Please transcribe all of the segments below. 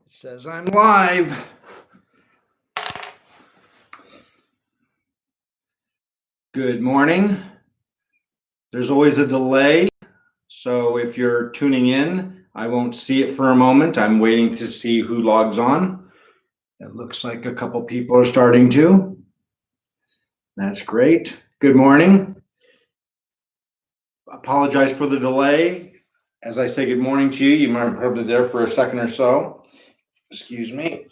It says I'm live. Good morning. There's always a delay, so if you're tuning in, I won't see it for a moment. I'm waiting to see who logs on. It looks like a couple people are starting to. That's great. Good morning. Apologize for the delay. As I say good morning to you, you might have probably there for a second or so. Excuse me.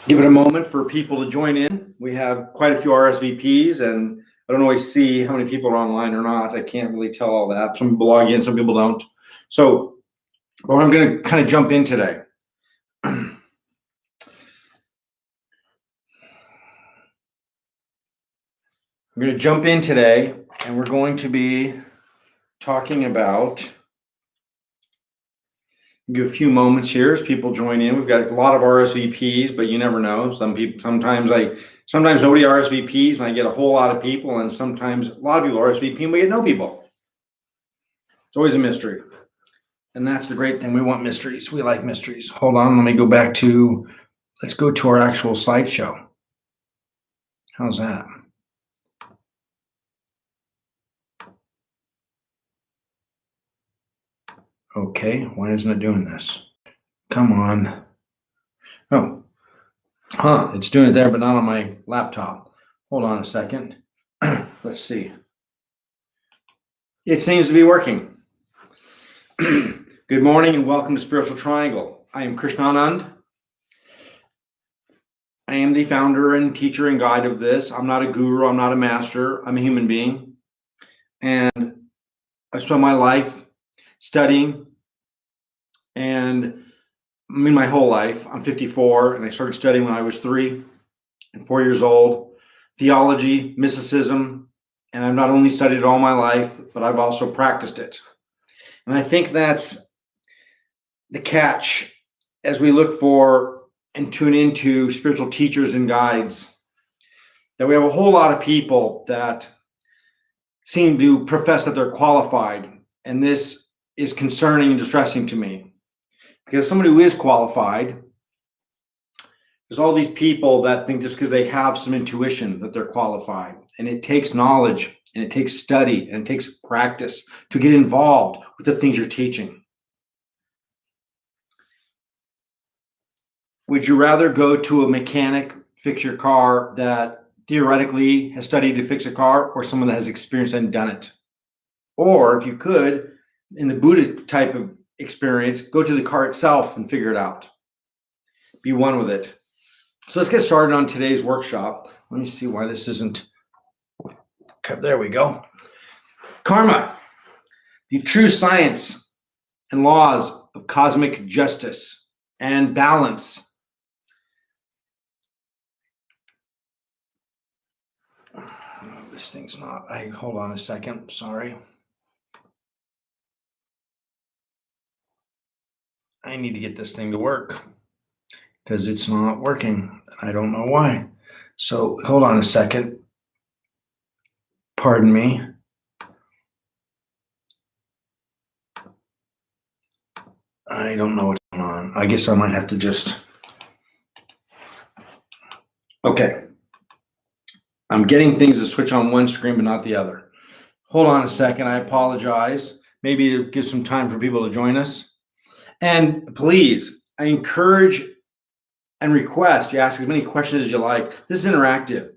Give it a moment for people to join in. We have quite a few RSVPs, and I don't always see how many people are online or not. I can't really tell all that. Some people log in, some people don't. So, well, I'm going to kind of jump in today. I'm going to jump in today, and we're going to be talking about. Give a few moments here as people join in. We've got a lot of RSVPs, but you never know. Sometimes nobody RSVPs, and I get a whole lot of people, and sometimes a lot of people RSVP, and we get no people. It's always a mystery, and that's the great thing. We want mysteries. We like mysteries. Hold on, let me go back to. Let's go to our actual slideshow. How's that? Okay, why isn't it doing this? Come on. Oh, it's doing it there, but not on my laptop. Hold on a second. Let's see. It seems to be working. Good morning and welcome to Spiritual Triangle. I am Krishnanand. I am the founder and teacher and guide of this. I'm not a guru. I'm not a master. I'm a human being. And I spent my life studying, and I mean my whole life. I'm 54, and I started studying when I was 3 and 4 years old. Theology, mysticism, and I've not only studied it all my life, but I've also practiced it. And I think that's the catch as we look for and tune into spiritual teachers and guides, that we have a whole lot of people that seem to profess that they're qualified, and this is concerning and distressing to me, because somebody who is qualified, there's all these people that think just because they have some intuition that they're qualified, and it takes knowledge and it takes study and it takes practice to get involved with the things you're teaching. Would you rather go to a mechanic, fix your car that theoretically has studied to fix a car, or someone that has experienced and done it? Or if you could, in the Buddha type of experience, go to the car itself and figure it out. Be one with it. So let's get started on today's workshop. Let me see why this isn't. There we go. Karma, the true science and laws of cosmic justice and balance. Oh, this thing's not. Hold on a second. Sorry. I need to get this thing to work because it's not working. I don't know why. So hold on a second. Pardon me. I don't know what's going on. I guess I might have to just. Okay. I'm getting things to switch on one screen but not the other. Hold on a second. I apologize. Maybe it'll give some time for people to join us. And please, I encourage and request you ask as many questions as you like. This is interactive.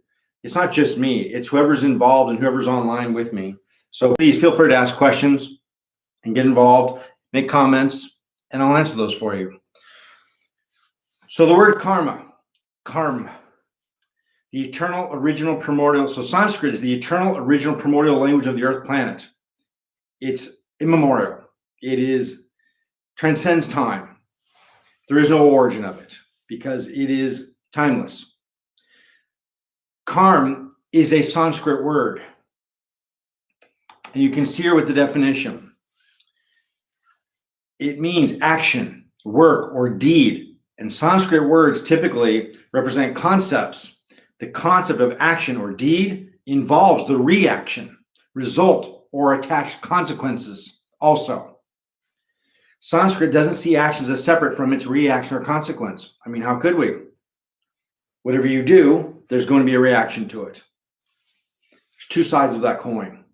It's not just me. It's whoever's involved and whoever's online with me. So please feel free to ask questions and get involved, make comments, and I'll answer those for you. So the word karma, the eternal original primordial. So Sanskrit is the eternal original primordial language of the earth planet. It's immemorial. It transcends time. There is no origin of it because it is timeless. Karm is a Sanskrit word, and you can see here with the definition. It means action, work, or deed, and Sanskrit words typically represent concepts. The concept of action or deed involves the reaction, result, or attached consequences also. Sanskrit doesn't see actions as separate from its reaction or consequence. I mean, how could we? Whatever you do, there's going to be a reaction to it. There's two sides of that coin.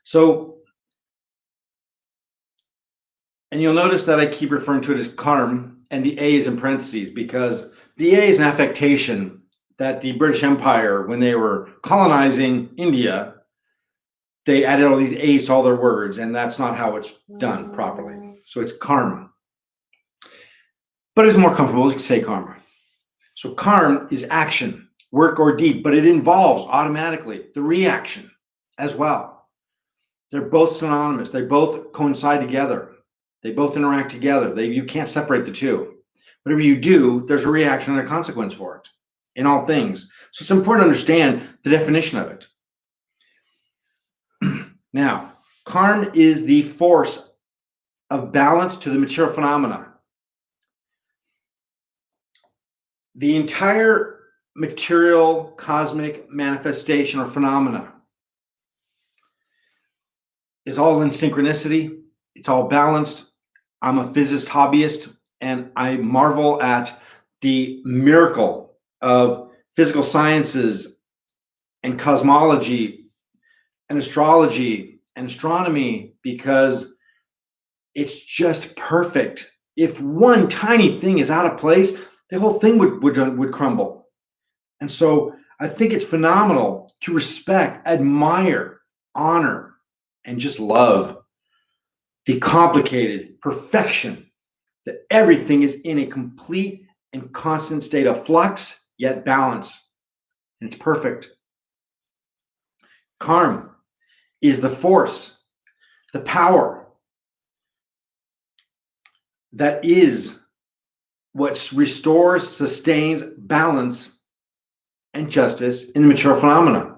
So, and you'll notice that I keep referring to it as karm, and the A is in parentheses, because the A is an affectation that the British Empire, when they were colonizing India, they added all these A's to all their words, and that's not how it's done properly. So it's karma. But it's more comfortable to say karma. So karma is action, work or deed, but it involves automatically the reaction as well. They're both synonymous. They both coincide together. They both interact together. You can't separate the two. Whatever you do, there's a reaction and a consequence for it in all things. So it's important to understand the definition of it. Now, karma is the force of balance to the material phenomena. The entire material cosmic manifestation or phenomena is all in synchronicity. It's all balanced. I'm a physicist hobbyist, and I marvel at the miracle of physical sciences and cosmology and astrology and astronomy, because it's just perfect. If one tiny thing is out of place, the whole thing would crumble. And so I think it's phenomenal to respect, admire, honor, and just love the complicated perfection that everything is in a complete and constant state of flux, yet balance. And it's perfect. Karma is the force, the power that is what restores, sustains balance and justice in the material phenomena.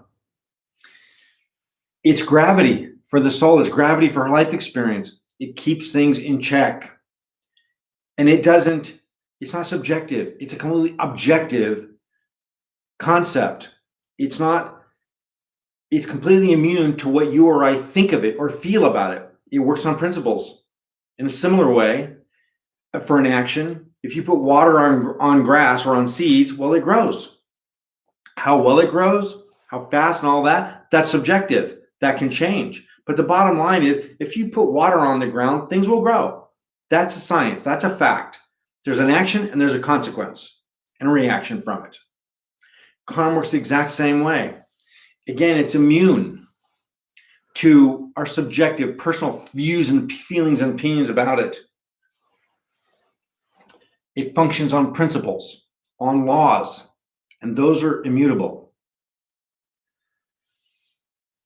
It's gravity for the soul. It's gravity for life experience. It keeps things in check. And it's not subjective. It's a completely objective concept. It's completely immune to what you or I think of it or feel about it. It works on principles. In a similar way, for an action, if you put water on grass or on seeds, well, it grows. How well it grows, how fast and all that, that's subjective. That can change. But the bottom line is, if you put water on the ground, things will grow. That's a science. That's a fact. There's an action and there's a consequence and a reaction from it. Karma works the exact same way. Again, it's immune to our subjective personal views and feelings and opinions about it. It functions on principles, on laws, and those are immutable.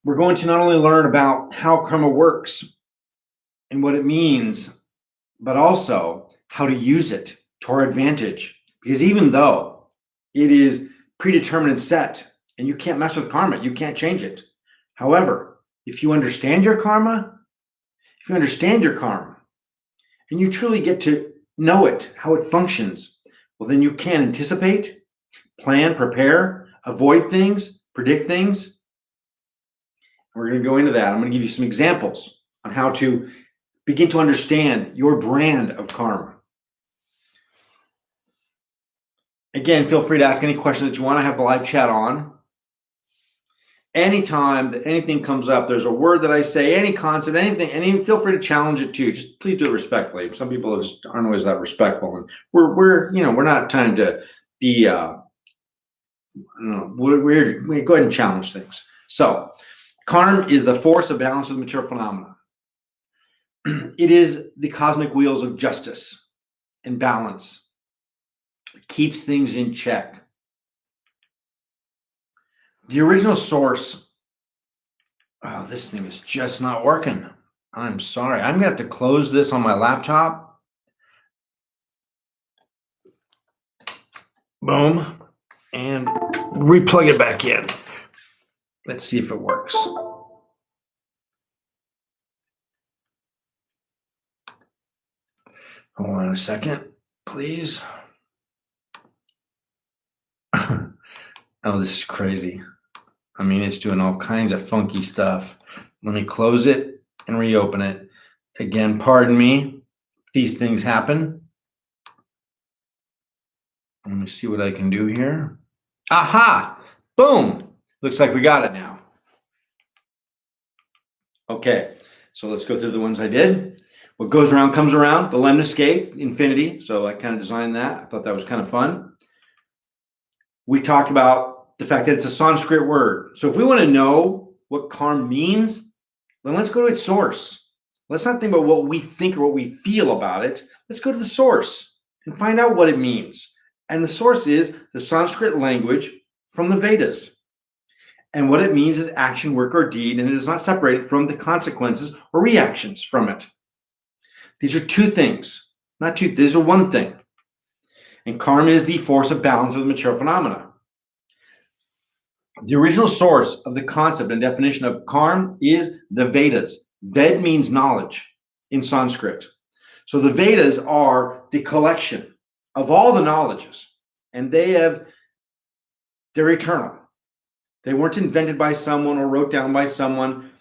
We're going to not only learn about how karma works and what it means, but also how to use it to our advantage. Because even though it is predetermined and set, and you can't mess with karma, you can't change it. However, if you understand your karma, and you truly get to know it, how it functions, well, then you can anticipate, plan, prepare, avoid things, predict things. And we're going to go into that. I'm going to give you some examples on how to begin to understand your brand of karma. Again, feel free to ask any question that you want. I have the live chat on. Anytime that anything comes up, there's a word that I say, any concept, anything, and even feel free to challenge it too. Just please do it respectfully. Some people just aren't always that respectful, and we're not trying to be we go ahead and challenge things. So, karma is the force of balance of the material phenomena. It is the cosmic wheels of justice and balance. It keeps things in check. The original source, oh, this thing is just not working. I'm sorry. I'm going to have to close this on my laptop. Boom. And replug it back in. Let's see if it works. Hold on a second, please. Oh, this is crazy. I mean, it's doing all kinds of funky stuff. Let me close it and reopen it. Again, pardon me. These things happen. Let me see what I can do here. Aha! Boom! Looks like we got it now. Okay, so let's go through the ones I did. What goes around comes around, the lemniscate, infinity. So I kind of designed that. I thought that was kind of fun. We talked about the fact that it's a Sanskrit word. So if we want to know what karm means, then let's go to its source. Let's not think about what we think or what we feel about it. Let's go to the source and find out what it means. And the source is the Sanskrit language from the Vedas. And what it means is action, work, or deed, and it is not separated from the consequences or reactions from it. These are two things, not two, these are one thing. And karma is the force of balance of the material phenomena. The original source of the concept and definition of karma is the Vedas. Ved means knowledge in Sanskrit. So the Vedas are the collection of all the knowledges, and they're eternal. They weren't invented by someone or wrote down by someone.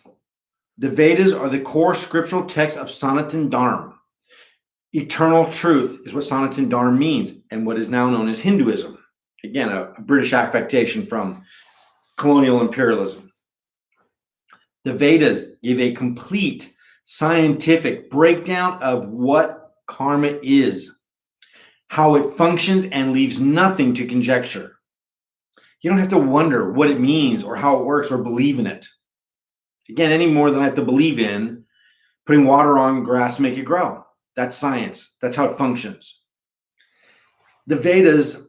The Vedas are the core scriptural text of Sanatan Dharma. Eternal truth is what Sanatan Dharma means, and what is now known as Hinduism. Again, a British affectation from colonial imperialism. The Vedas give a complete scientific breakdown of what karma is, how it functions, and leaves nothing to conjecture. You don't have to wonder what it means or how it works or believe in it. Again, any more than I have to believe in putting water on grass to make it grow. That's science. That's how it functions. The Vedas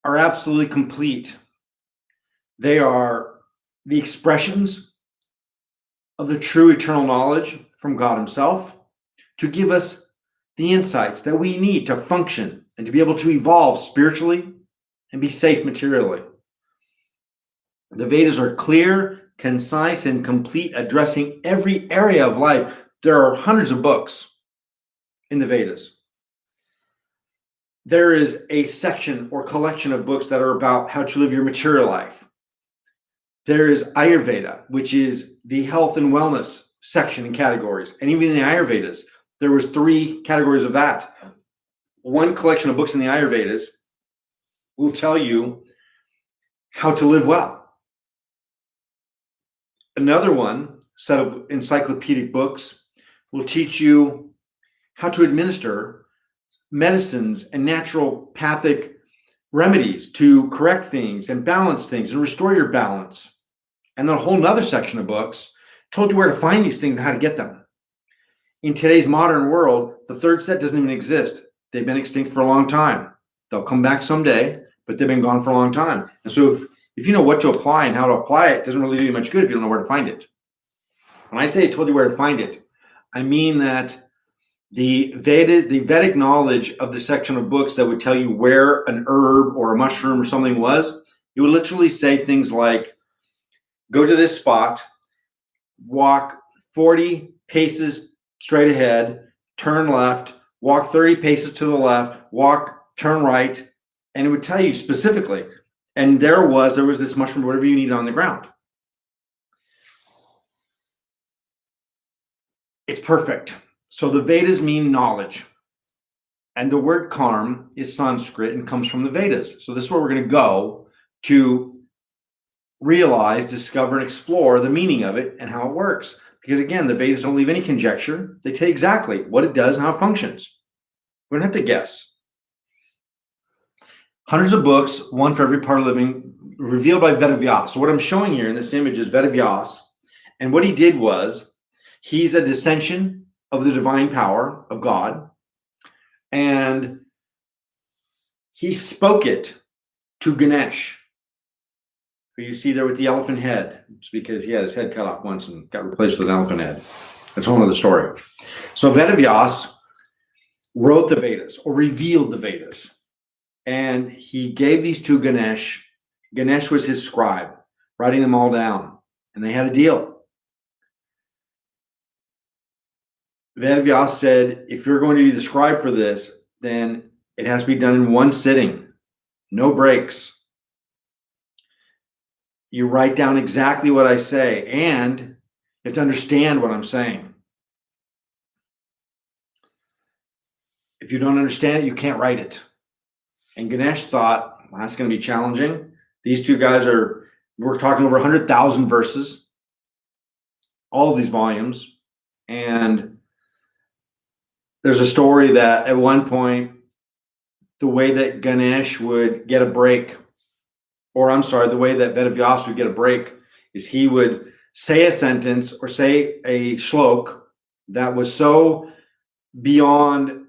are absolutely complete. They are the expressions of the true eternal knowledge from God himself to give us the insights that we need to function and to be able to evolve spiritually and be safe materially. The Vedas are clear, concise, and complete, addressing every area of life. There are hundreds of books in the Vedas. There is a section or collection of books that are about how to live your material life. There is Ayurveda, which is the health and wellness section and categories. And even in the Ayurvedas, there was 3 categories of that. One collection of books in the Ayurvedas will tell you how to live well. Another one, set of encyclopedic books, will teach you how to administer medicines and naturopathic remedies to correct things and balance things and restore your balance. And then a whole nother section of books told you where to find these things and how to get them. In today's modern world, the third set doesn't even exist. They've been extinct for a long time. They'll come back someday, but they've been gone for a long time. And so if you know what to apply and how to apply it, it doesn't really do you much good if you don't know where to find it. When I say I told you where to find it, I mean that the Vedic knowledge of the section of books that would tell you where an herb or a mushroom or something was, it would literally say things like, go to this spot, walk 40 paces straight ahead, turn left, walk 30 paces to the left, turn right, and it would tell you specifically. And there was this mushroom, whatever you needed on the ground. It's perfect. So the Vedas mean knowledge. And the word karm is Sanskrit and comes from the Vedas. So this is where we're going to go to realize, discover, and explore the meaning of it and how it works. Because again, the Vedas don't leave any conjecture. They tell you exactly what it does and how it functions. We don't have to guess. Hundreds of books, one for every part of living, revealed by Vedavyas. So what I'm showing here in this image is Vedavyas. And what he did was, he's a descension of the divine power of God. And he spoke it to Ganesh, who you see there with the elephant head. It's because he had his head cut off once and got replaced with an elephant head. That's a whole other story. So Vedavyas wrote the Vedas, or revealed the Vedas. And he gave these to Ganesh. Ganesh was his scribe, writing them all down. And they had a deal. Vedavyas said, if you're going to be the scribe for this, then it has to be done in one sitting. No breaks. You write down exactly what I say, and you have to understand what I'm saying. If you don't understand it, you can't write it. And Ganesh thought, well, that's going to be challenging. These two guys we're talking over 100,000 verses, all of these volumes. And there's a story that at one point, the way that Ganesh would get a break, the way that Vedavyas would get a break is he would say a sentence or say a shlok that was so beyond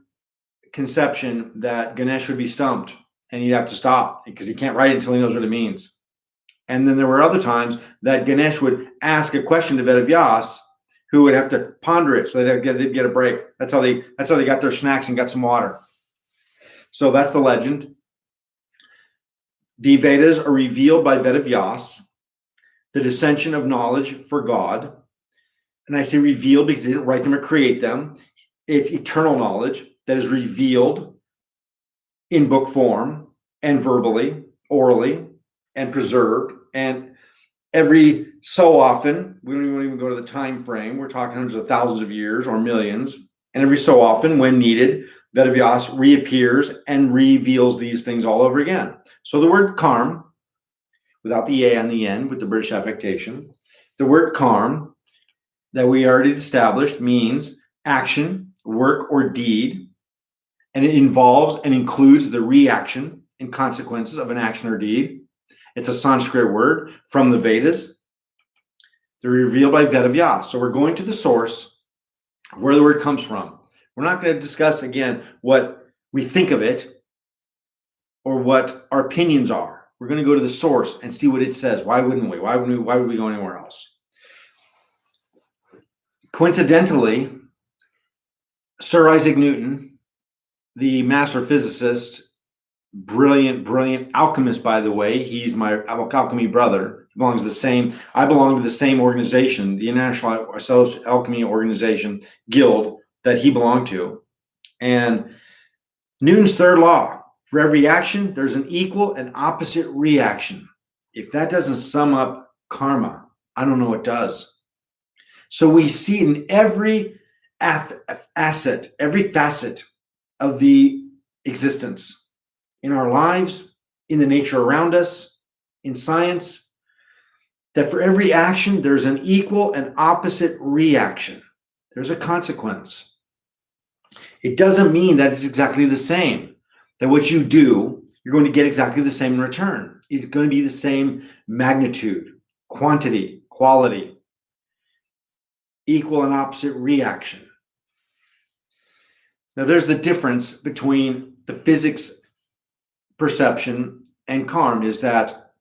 conception that Ganesh would be stumped and he'd have to stop because he can't write it until he knows what it means. And then there were other times that Ganesh would ask a question to Vedavyas, who would have to ponder it, so they'd get a break. That's how they got their snacks and got some water. So that's the legend. The Vedas are revealed by Vedavyas, the dissension of knowledge for God. And I say revealed because he didn't write them or create them. It's eternal knowledge that is revealed in book form and verbally, orally, and preserved. And every so often, we don't even go to the time frame, we're talking hundreds of thousands of years or millions. And every so often, when needed, Vedavyas reappears and reveals these things all over again. So the word karm, without the A on the end, with the British affectation, the word karm that we already established means action, work, or deed, and it involves and includes the reaction and consequences of an action or deed. It's a Sanskrit word from the Vedas. They're revealed by Vedavyas. So we're going to the source of where the word comes from. We're not going to discuss, again, what we think of it or what our opinions are. We're going to go to the source and see what it says. Why wouldn't we? Why would we go anywhere else? Coincidentally, Sir Isaac Newton, the master physicist, brilliant alchemist, by the way, he's my alchemy brother. He belongs to the same. I belong to the same organization, the International Alchemy Organization Guild that he belonged to. And Newton's third law: for every action, there's an equal and opposite reaction. If that doesn't sum up karma, I don't know what does. So we see in every asset, every facet of the existence, in our lives, in the nature around us, in science, that for every action, there's an equal and opposite reaction. There's a consequence. It doesn't mean that it's exactly the same, that what you do, you're going to get exactly the same in return. It's going to be the same magnitude, quantity, quality, equal and opposite reaction. Now, there's the difference between the physics perception and karm, is that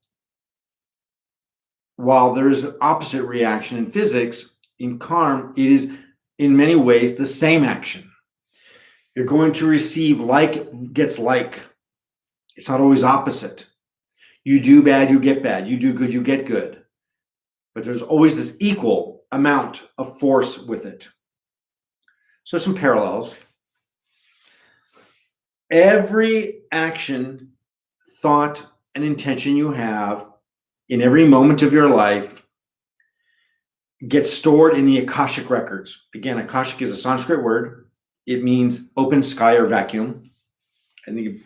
while there is an opposite reaction in physics, in karm, it is in many ways the same action. You're going to receive like gets like. It's not always opposite. You do bad, you get bad. You do good, you get good. But there's always this equal amount of force with it. So some parallels. Every action, thought, and intention you have in every moment of your life gets stored in the Akashic records. Again, Akashic is a Sanskrit word. It means open sky or vacuum. I think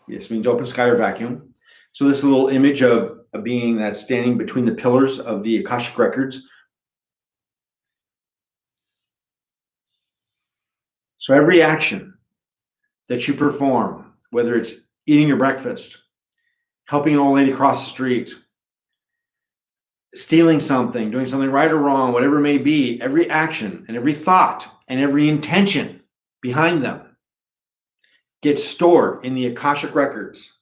this means open sky or vacuum. So this little image of a being that's standing between the pillars of the Akashic records. So every action that you perform, whether it's eating your breakfast, helping an old lady cross the street, stealing something, doing something right or wrong, whatever it may be, every action and every thought and every intention behind them gets stored in the Akashic records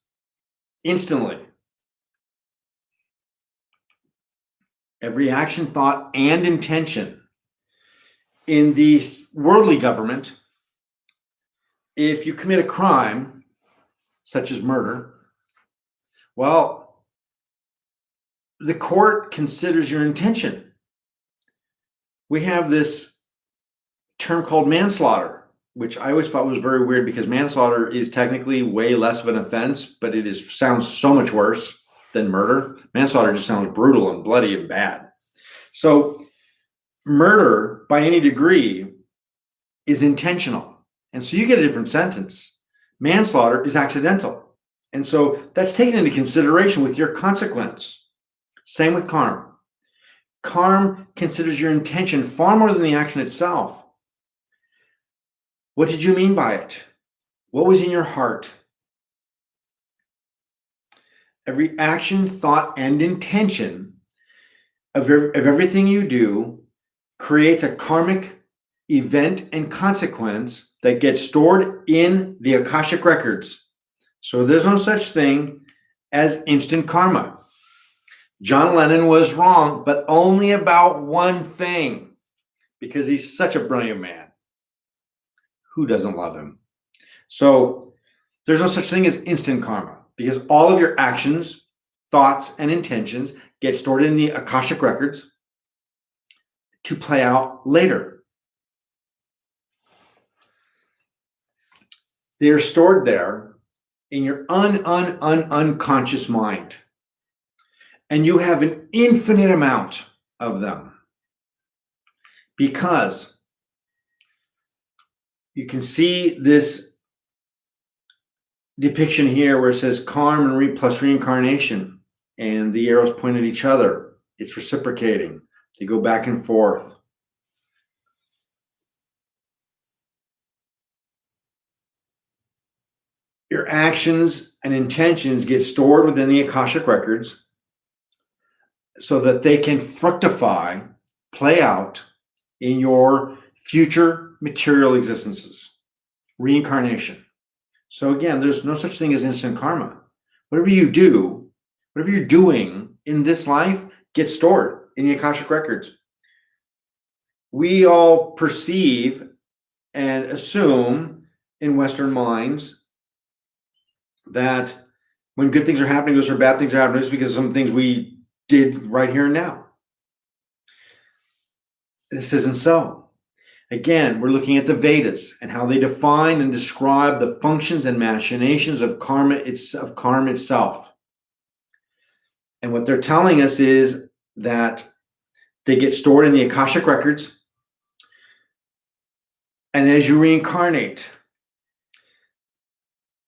instantly. Every action, thought, and intention. In the worldly government, if you commit a crime, such as murder, well, the court considers your intention. We have this term called manslaughter, which I always thought was very weird because manslaughter is technically way less of an offense, but it sounds so much worse than murder. Manslaughter just sounds brutal and bloody and bad. So murder, by any degree, is intentional. And so you get a different sentence. Manslaughter is accidental. And so that's taken into consideration with your consequence. Same with karm. Karm considers your intention far more than the action itself. What did you mean by it? What was in your heart? Every action, thought, and intention of everything you do creates a karmic event and consequence that gets stored in the Akashic records. So there's no such thing as instant karma. John Lennon was wrong, but only about one thing, because he's such a brilliant man. Who doesn't love him? So there's no such thing as instant karma, because all of your actions, thoughts, and intentions get stored in the Akashic records to play out later. They're stored there in your unconscious mind. And you have an infinite amount of them, because you can see this depiction here where it says karm and plus reincarnation, and the arrows point at each other. It's reciprocating. They go back and forth. Your actions and intentions get stored within the Akashic records so that they can fructify, play out in your future material existences, reincarnation. So again, there's no such thing as instant karma. Whatever you do, whatever you're doing in this life gets stored in the Akashic records. We all perceive and assume in Western minds that when good things are happening to us or bad things are happening to us because of some things we did right here and now. This isn't so. Again, we're looking at the Vedas and how they define and describe the functions and machinations of karma itself. And what they're telling us is that they get stored in the Akashic records. And as you reincarnate,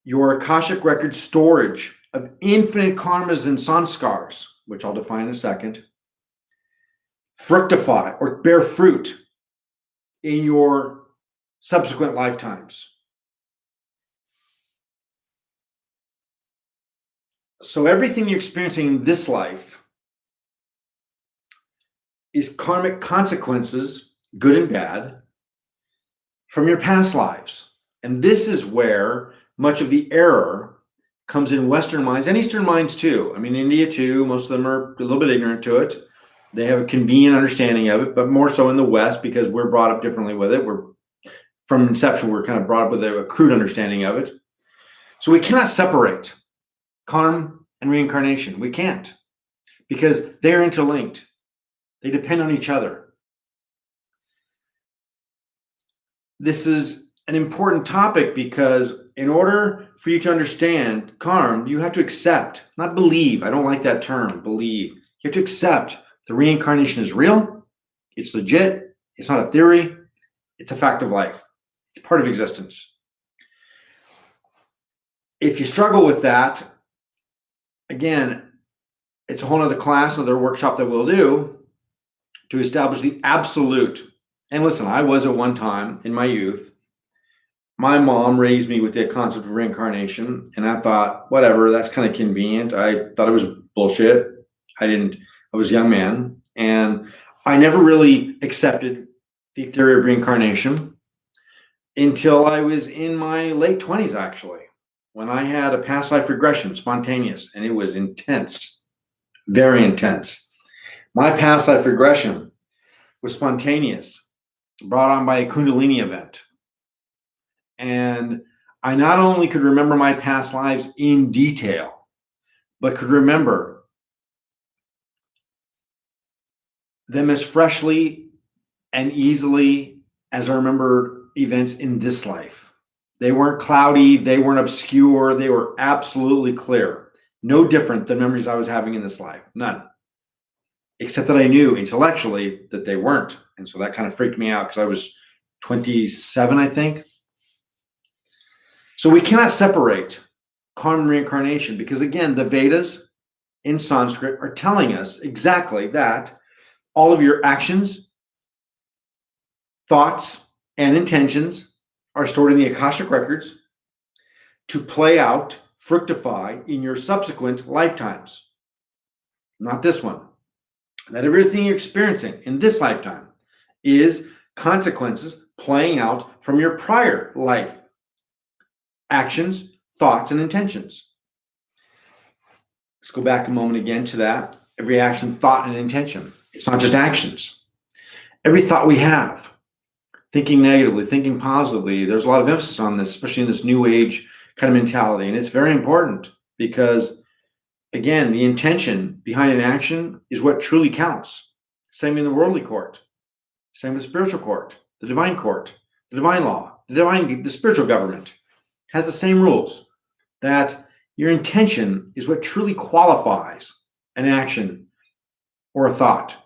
your Akashic record storage of infinite karmas and sanskars, which I'll define in a second, fructify or bear fruit in your subsequent lifetimes. So everything you're experiencing in this life is karmic consequences, good and bad, from your past lives. And this is where much of the error comes in Western minds and Eastern minds too. I mean, India too, most of them are a little bit ignorant to it. They have a convenient understanding of it, but more so in the West because we're brought up differently with it. We're from inception, we're kind of brought up with a crude understanding of it. So we cannot separate karma and reincarnation. We can't, because they're interlinked. They depend on each other. This is an important topic because in order for you to understand karma, you have to accept, not believe. I don't like that term, believe. You have to accept the reincarnation is real. It's legit. It's not a theory. It's a fact of life. It's part of existence. If you struggle with that, again, it's a whole other class, another workshop that we'll do to establish the absolute. And listen, I was at one time in my youth, my mom raised me with the concept of reincarnation, and I thought, whatever, that's kind of convenient. I thought it was bullshit. I was a young man, and I never really accepted the theory of reincarnation until I was in my late 20s, actually, when I had a past life regression, spontaneous, and it was intense, very intense. My past life regression was spontaneous, brought on by a Kundalini event. And I not only could remember my past lives in detail, but could remember them as freshly and easily as I remember events in this life. They weren't cloudy, they weren't obscure, they were absolutely clear. No different than memories I was having in this life, none. Except that I knew intellectually that they weren't. And so that kind of freaked me out because I was 27, I think. So we cannot separate karma and reincarnation because, again, the Vedas in Sanskrit are telling us exactly that all of your actions, thoughts, and intentions are stored in the Akashic records to play out, fructify in your subsequent lifetimes. Not this one. That everything you're experiencing in this lifetime is consequences playing out from your prior life actions, thoughts, and intentions. Let's go back a moment again to that. Every action, thought, and intention. It's not just actions. Every thought we have, thinking negatively, thinking positively, there's a lot of emphasis on this, especially in this new age kind of mentality. And it's very important because, again, the intention behind an action is what truly counts. Same in the worldly court. Same with spiritual court, the divine court, the divine law, the spiritual government has the same rules, that your intention is what truly qualifies an action or a thought.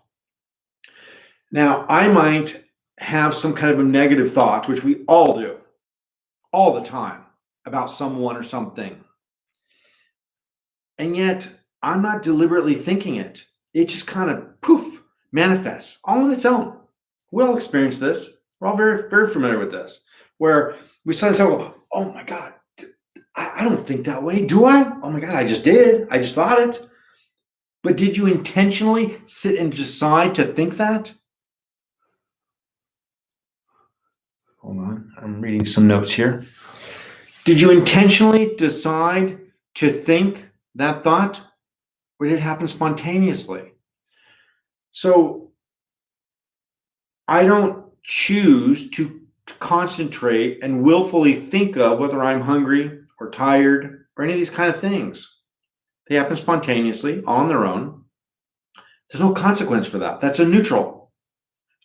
Now, I might have some kind of a negative thought, which we all do all the time about someone or something. And yet I'm not deliberately thinking it. It just kind of poof, manifests all on its own. We all experience this. We're all very, very familiar with this, where we suddenly say, oh my God, I don't think that way, do I? Oh my God, I just did. I just thought it. But did you intentionally sit and decide to think that? Hold on, I'm reading some notes here. Did you intentionally decide to think that thought, or did it happen spontaneously? So I don't choose to concentrate and willfully think of whether I'm hungry or tired or any of these kind of things. They happen spontaneously on their own. There's no consequence for that. That's a neutral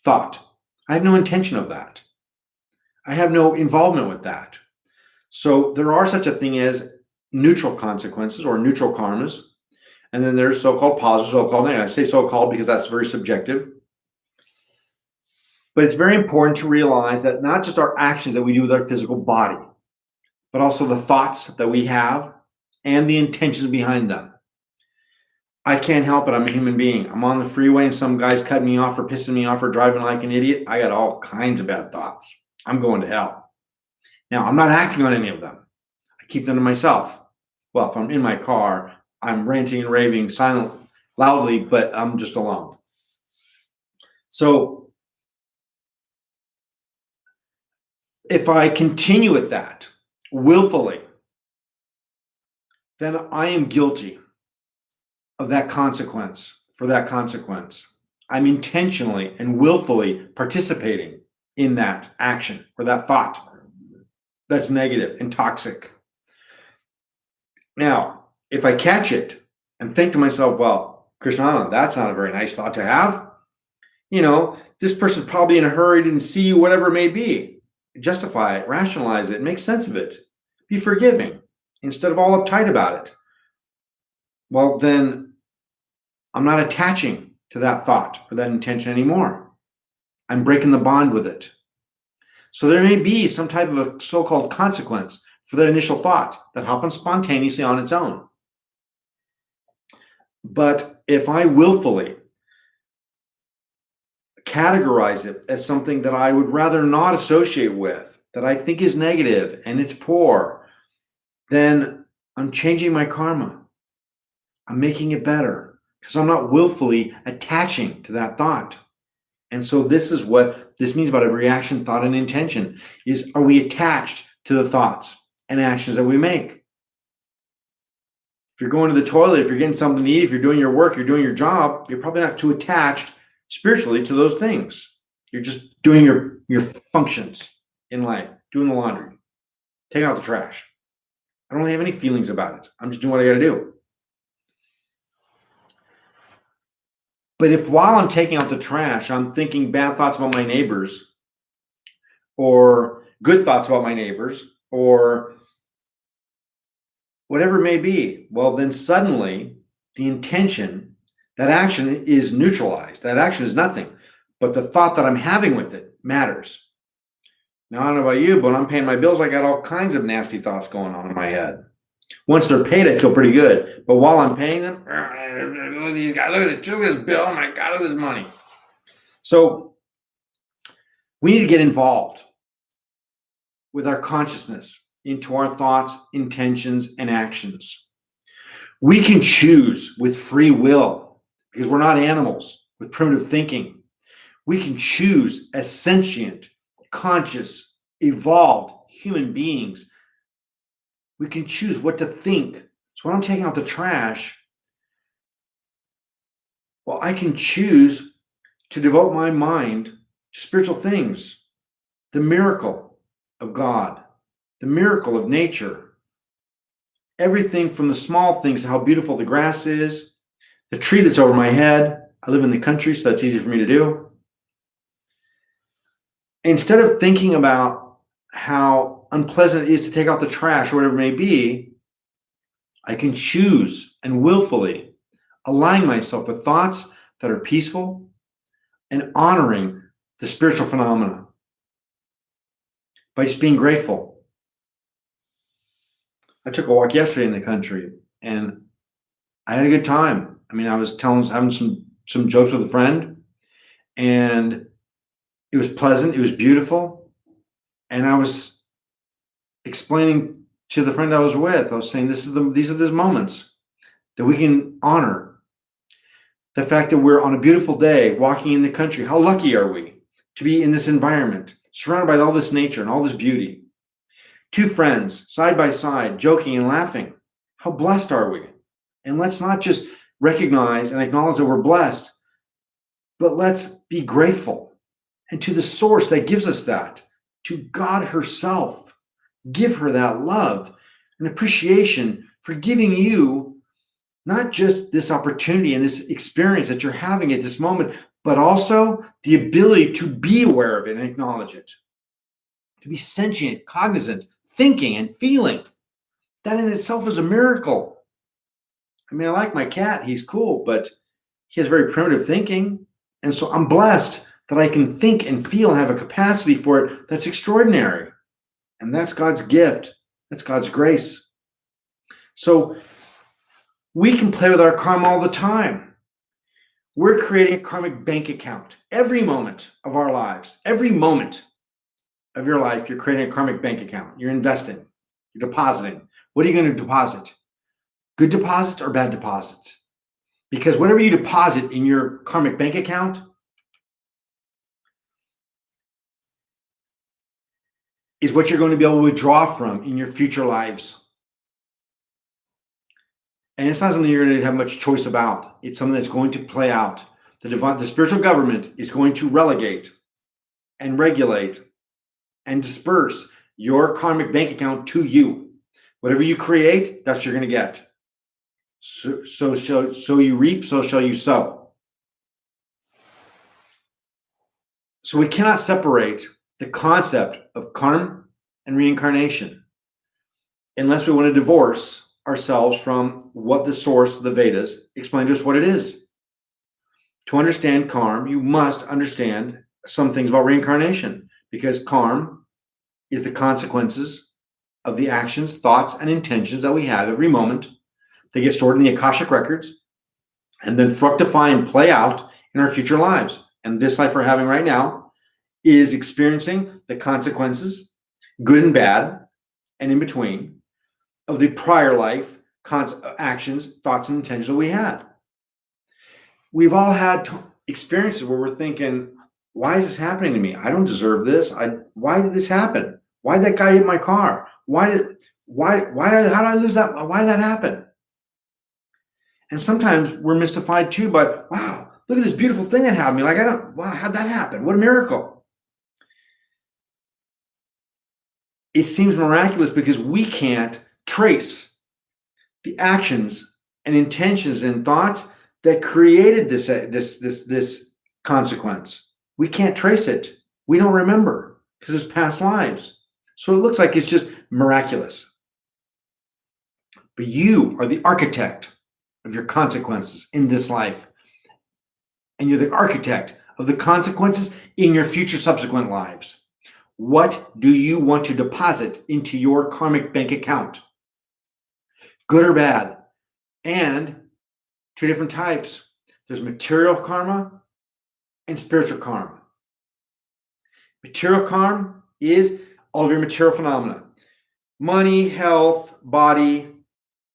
thought. I have no intention of that. I have no involvement with that. So there are such a thing as neutral consequences or neutral karmas. And then there's so-called positive, so-called negative. I say so-called because that's very subjective. But it's very important to realize that not just our actions that we do with our physical body, but also the thoughts that we have and the intentions behind them. I can't help it. I'm a human being. I'm on the freeway and some guy's cutting me off or pissing me off or driving like an idiot. I got all kinds of bad thoughts. I'm going to hell. Now, I'm not acting on any of them. I keep them to myself. Well, if I'm in my car, I'm ranting and raving loudly, but I'm just alone. So if I continue with that willfully, then I am guilty of that consequence. For that consequence, I'm intentionally and willfully participating in that action or that thought that's negative and toxic. Now, if I catch it and think to myself, well, Krishnanand, that's not a very nice thought to have. You know, this person's probably in a hurry, didn't see you, whatever it may be. Justify it, rationalize it, make sense of it. Be forgiving instead of all uptight about it. Well, then I'm not attaching to that thought or that intention anymore. I'm breaking the bond with it. So there may be some type of a so-called consequence for that initial thought that happens spontaneously on its own. But if I willfully categorize it as something that I would rather not associate with, that I think is negative and it's poor, then I'm changing my karma. I'm making it better because I'm not willfully attaching to that thought. And so this is what this means about every action, thought, and intention is, are we attached to the thoughts and actions that we make? If you're going to the toilet, if you're getting something to eat, if you're doing your work, you're doing your job, you're probably not too attached spiritually to those things. You're just doing your functions in life, doing the laundry, taking out the trash. I don't really have any feelings about it. I'm just doing what I got to do. But if while I'm taking out the trash, I'm thinking bad thoughts about my neighbors or good thoughts about my neighbors or whatever it may be, well, then suddenly the intention, that action is neutralized. That action is nothing, but the thought that I'm having with it matters. Now, I don't know about you, but when I'm paying my bills, I got all kinds of nasty thoughts going on in my head. Once they're paid, I feel pretty good. But while I'm paying them, look at these guys, look at this bill. Oh my God, look at this money. So we need to get involved with our consciousness into our thoughts, intentions, and actions. We can choose with free will because we're not animals with primitive thinking. We can choose as sentient, conscious, evolved human beings. We can choose what to think. So when I'm taking out the trash, well, I can choose to devote my mind to spiritual things, the miracle of God, the miracle of nature, everything from the small things, how beautiful the grass is, the tree that's over my head. I live in the country, so that's easy for me to do. Instead of thinking about how unpleasant it is to take out the trash or whatever it may be, I can choose and willfully align myself with thoughts that are peaceful and honoring the spiritual phenomena by just being grateful. I took a walk yesterday in the country and I had a good time. I mean, I was having some jokes with a friend, and it was pleasant. It was beautiful. And I was explaining to the friend I was with, I was saying, these are those moments that we can honor. The fact that we're on a beautiful day walking in the country. How lucky are we to be in this environment, surrounded by all this nature and all this beauty? Two friends side by side, joking and laughing. How blessed are we? And let's not just recognize and acknowledge that we're blessed, but let's be grateful. And to the source that gives us that, to God herself, give her that love and appreciation for giving you not just this opportunity and this experience that you're having at this moment, but also the ability to be aware of it and acknowledge it, to be sentient, cognizant, thinking and feeling. That in itself is a miracle. I mean, I like my cat. He's cool, but he has very primitive thinking. And so I'm blessed that I can think and feel and have a capacity for it that's extraordinary. And that's God's gift. That's God's grace. So we can play with our karma all the time. We're creating a karmic bank account every moment of our lives. Every moment of your life, you're creating a karmic bank account. You're investing. You're depositing. What are you going to deposit? Good deposits or bad deposits? Because whatever you deposit in your karmic bank account is what you're going to be able to withdraw from in your future lives. And it's not something you're going to have much choice about. It's something that's going to play out. The spiritual government is going to relegate and regulate and disperse your karmic bank account to you. Whatever you create, that's what you're going to get. So you reap, so shall you sow. So we cannot separate the concept of karma and reincarnation unless we want to divorce ourselves from what the source of the Vedas explained to us what it is. To understand karma, you must understand some things about reincarnation, because karma is the consequences of the actions, thoughts, and intentions that we have every moment. They get stored in the Akashic records and then fructify and play out in our future lives. And this life we're having right now is experiencing the consequences, good and bad, and in between, of the prior life actions, thoughts, and intentions that we had. We've all had experiences where we're thinking, why is this happening to me? I don't deserve this. Why did this happen? Why did that guy hit my car? How did I lose that? Why did that happen? And sometimes we're mystified too, but wow, look at this beautiful thing that happened to me. Wow, how'd that happen? What a miracle. It seems miraculous because we can't trace the actions and intentions and thoughts that created this consequence. We can't trace it. We don't remember because it's past lives. So it looks like it's just miraculous. But you are the architect of your consequences in this life. And you're the architect of the consequences in your future subsequent lives. What do you want to deposit into your karmic bank account? Good or bad? And two different types. There's material karma and spiritual karma. Material karma is all of your material phenomena. Money, health, body,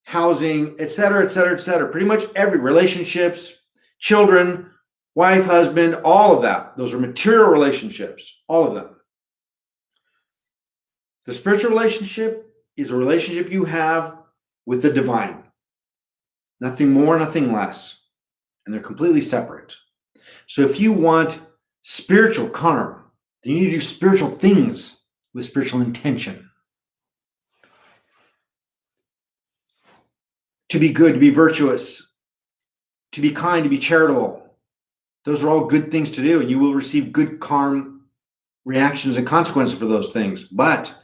housing, etc., etc., etc. Pretty much every relationships, children, wife, husband, all of that. Those are material relationships, all of them. The spiritual relationship is a relationship you have with the divine. Nothing more, nothing less. And they're completely separate. So if you want spiritual karma, then you need to do spiritual things with spiritual intention. To be good, to be virtuous, to be kind, to be charitable. Those are all good things to do, and you will receive good karma reactions and consequences for those things. But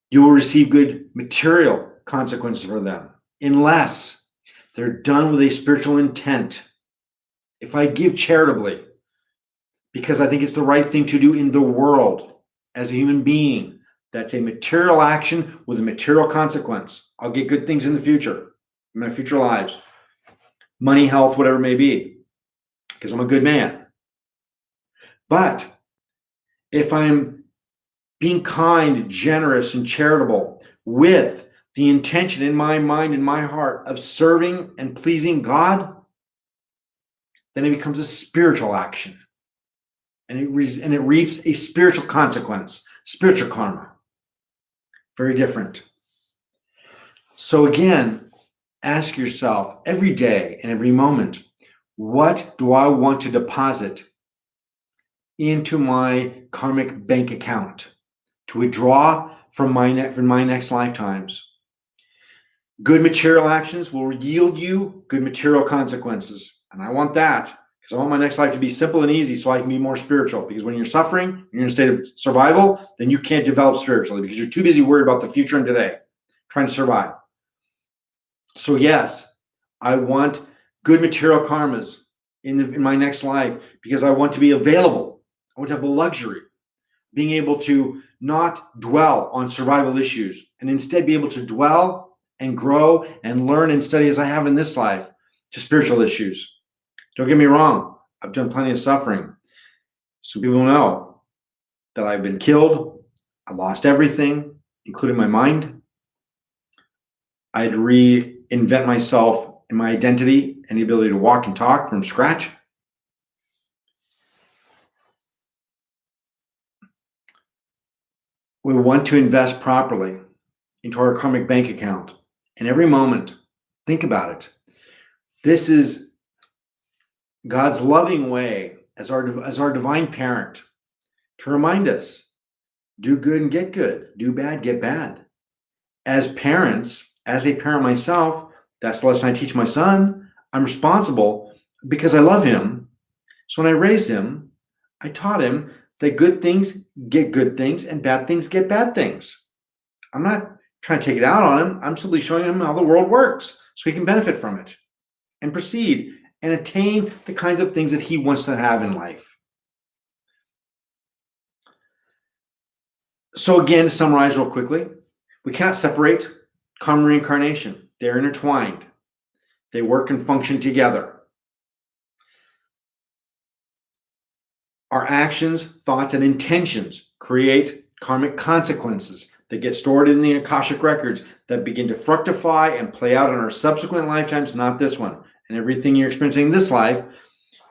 you will receive good material consequences for them, unless they're done with a spiritual intent. If I give charitably, because I think it's the right thing to do in the world as a human being, that's a material action with a material consequence. I'll get good things in the future, in my future lives. Money, health, whatever it may be, because I'm a good man. But if I'm being kind, generous, and charitable with the intention in my mind and my heart of serving and pleasing God, then it becomes a spiritual action. And it reaps a spiritual consequence, spiritual karma. Very different. So again, ask yourself every day and every moment, what do I want to deposit into my karmic bank account to withdraw from my next lifetimes? Good material actions will yield you good material consequences. And I want that because I want my next life to be simple and easy so I can be more spiritual. Because when you're suffering, you're in a state of survival, then you can't develop spiritually because you're too busy worried about the future and today, trying to survive. So yes, I want good material karmas in my next life because I want to be available. I want to have the luxury, being able to not dwell on survival issues and instead be able to dwell and grow and learn and study as I have in this life to spiritual issues. Don't get me wrong. I've done plenty of suffering. Some people know that I've been killed. I lost everything, including my mind. I had to reinvent myself and my identity and the ability to walk and talk from scratch. We want to invest properly into our karmic bank account. And every moment, think about it. This is God's loving way as our divine parent to remind us, do good and get good, do bad, get bad. As parents, as a parent myself, that's the lesson I teach my son. I'm responsible because I love him. So when I raised him, I taught him that good things get good things and bad things get bad things. I'm not trying to take it out on him. I'm simply showing him how the world works so he can benefit from it and proceed and attain the kinds of things that he wants to have in life. So again, to summarize real quickly, we cannot separate karma and reincarnation. They're intertwined. They work and function together. Our actions, thoughts, and intentions create karmic consequences that get stored in the Akashic records that begin to fructify and play out in our subsequent lifetimes, not this one. And everything you're experiencing in this life,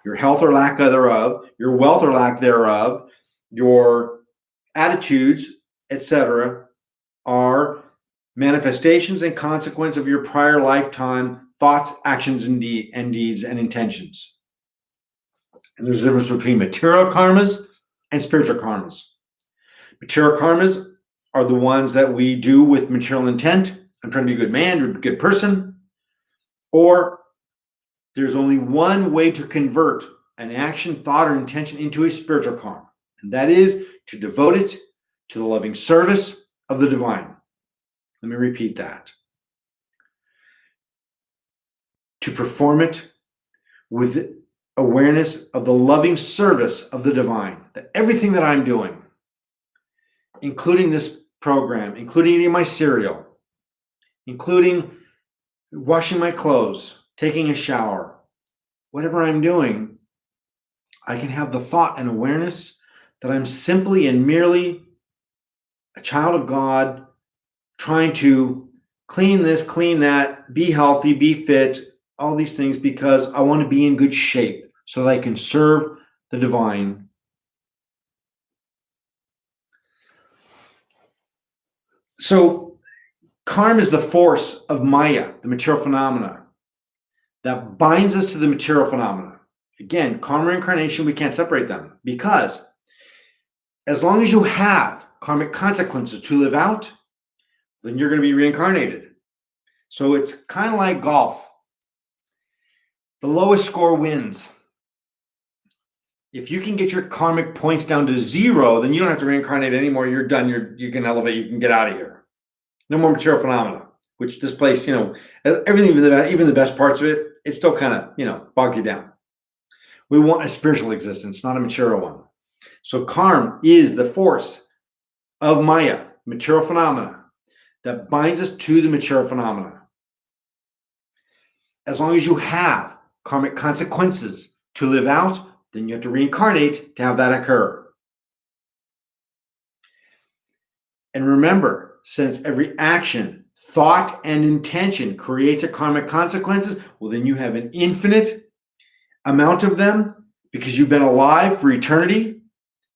your health or lack thereof, your wealth or lack thereof, your attitudes, etc., are manifestations and consequence of your prior lifetime thoughts, actions, and deeds and intentions. And there's a difference between material karmas and spiritual karmas. Material karmas are the ones that we do with material intent. I'm trying to be a good man, or a good person. Or there's only one way to convert an action, thought, or intention into a spiritual karma, and that is to devote it to the loving service of the divine. Let me repeat that. To perform it with awareness of the loving service of the divine, that everything that I'm doing including this program, including eating my cereal, including washing my clothes, taking a shower, whatever I'm doing, I can have the thought and awareness that I'm simply and merely a child of God trying to clean this, clean that, be healthy, be fit, all these things because I want to be in good shape so that I can serve the divine. So karma is the force of Maya, the material phenomena, that binds us to the material phenomena. Again, karma and incarnation, we can't separate them because as long as you have karmic consequences to live out, then you're going to be reincarnated. So it's kind of like golf. The lowest score wins. If you can get your karmic points down to 0, then you don't have to reincarnate anymore. You're done. You can elevate. You can get out of here. No more material phenomena, which displace, everything, even the best parts of it, it still kind of, bogged you down. We want a spiritual existence, not a material one. So karm is the force of Maya, material phenomena, that binds us to the material phenomena. As long as you have karmic consequences to live out, then you have to reincarnate to have that occur. And remember, since every action, thought, and intention creates a karmic consequences, well, then you have an infinite amount of them because you've been alive for eternity.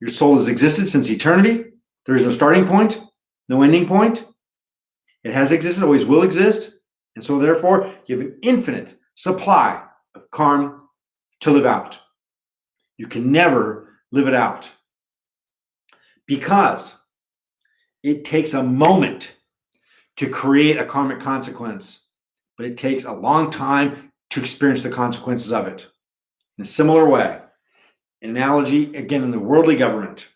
Your soul has existed since eternity. There is no starting point, no ending point. It has existed, always will exist. And so therefore, you have an infinite supply of karma to live out. You can never live it out because it takes a moment to create a karmic consequence, but it takes a long time to experience the consequences of it. In a similar way, analogy, again, in the worldly government,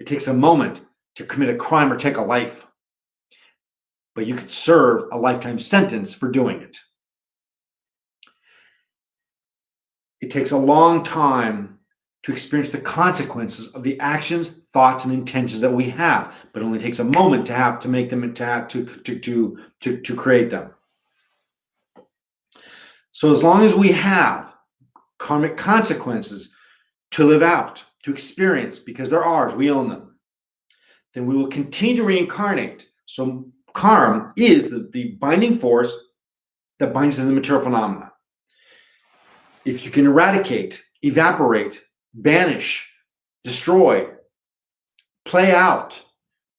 it takes a moment to commit a crime or take a life, but you could serve a lifetime sentence for doing it. It takes a long time to experience the consequences of the actions, thoughts, and intentions that we have, but it only takes a moment to make them to create them. So as long as we have karmic consequences to live out, to experience, because they're ours, we own them, then we will continue to reincarnate. So karma is the binding force that binds to the material phenomena. If you can eradicate, evaporate, banish, destroy, play out,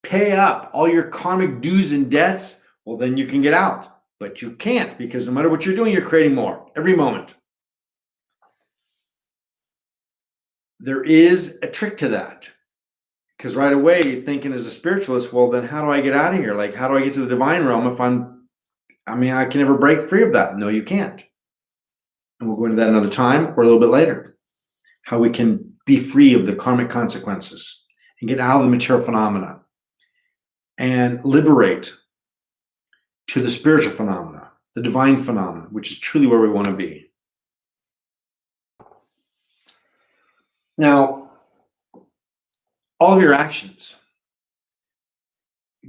pay up all your karmic dues and debts, well, then you can get out. But you can't because no matter what you're doing, you're creating more every moment. There is a trick to that because right away you're thinking as a spiritualist, well, then how do I get out of here? Like, how do I get to the divine realm if I can never break free of that? No, you can't. And we'll go into that another time or a little bit later. How we can be free of the karmic consequences and get out of the material phenomena and liberate to the spiritual phenomena, the divine phenomena, which is truly where we want to be. Now, all of your actions,